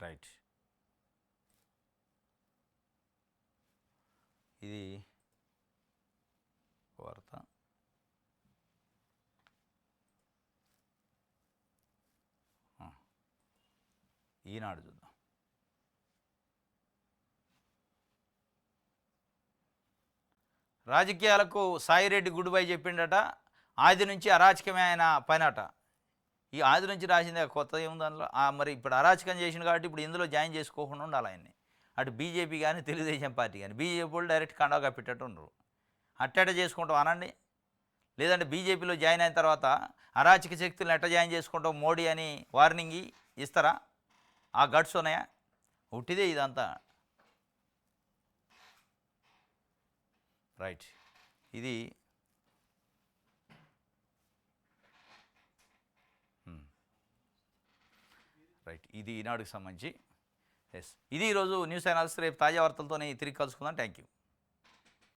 రైట్, ఇది వార్త. ఈనాడు చూద్దాం. రాజకీయాలకు సాయిరెడ్డి గుడ్ బై చెప్పిండట. ఆది నుంచి అరాచకమే ఆయన పైనట. ఈ ఆది నుంచి రాసిందే కొత్త ఏముంది అందులో. మరి ఇప్పుడు అరాచకం చేసిండు కాబట్టి ఇప్పుడు ఇందులో జాయిన్ చేసుకోకుండా ఉండాలి ఆయన్ని. అటు బీజేపీ కానీ తెలుగుదేశం పార్టీ కానీ. బీజేపీ వాళ్ళు డైరెక్ట్ కండగా పెట్టేట్టు ఉండరు. అట్టేట చేసుకుంటాం అనండి. లేదంటే బీజేపీలో జాయిన్ అయిన తర్వాత అరాచక శక్తులను ఎట్ట జాయిన్ చేసుకుంటాం మోడీ అని వార్నింగ్ ఇస్తారా? ఆ గట్స్ ఉన్నాయా? ఉట్టిదే ఇదంతా. రైట్, ఇది రైట్, ఇది ఈనాడుకి సంబంధించి. ఎస్, ఇది ఈరోజు న్యూస్ అనాలిసిస్. రేపు తాజా వార్తలతోనే తిరిగి కలుసుకుందాం. Thank you.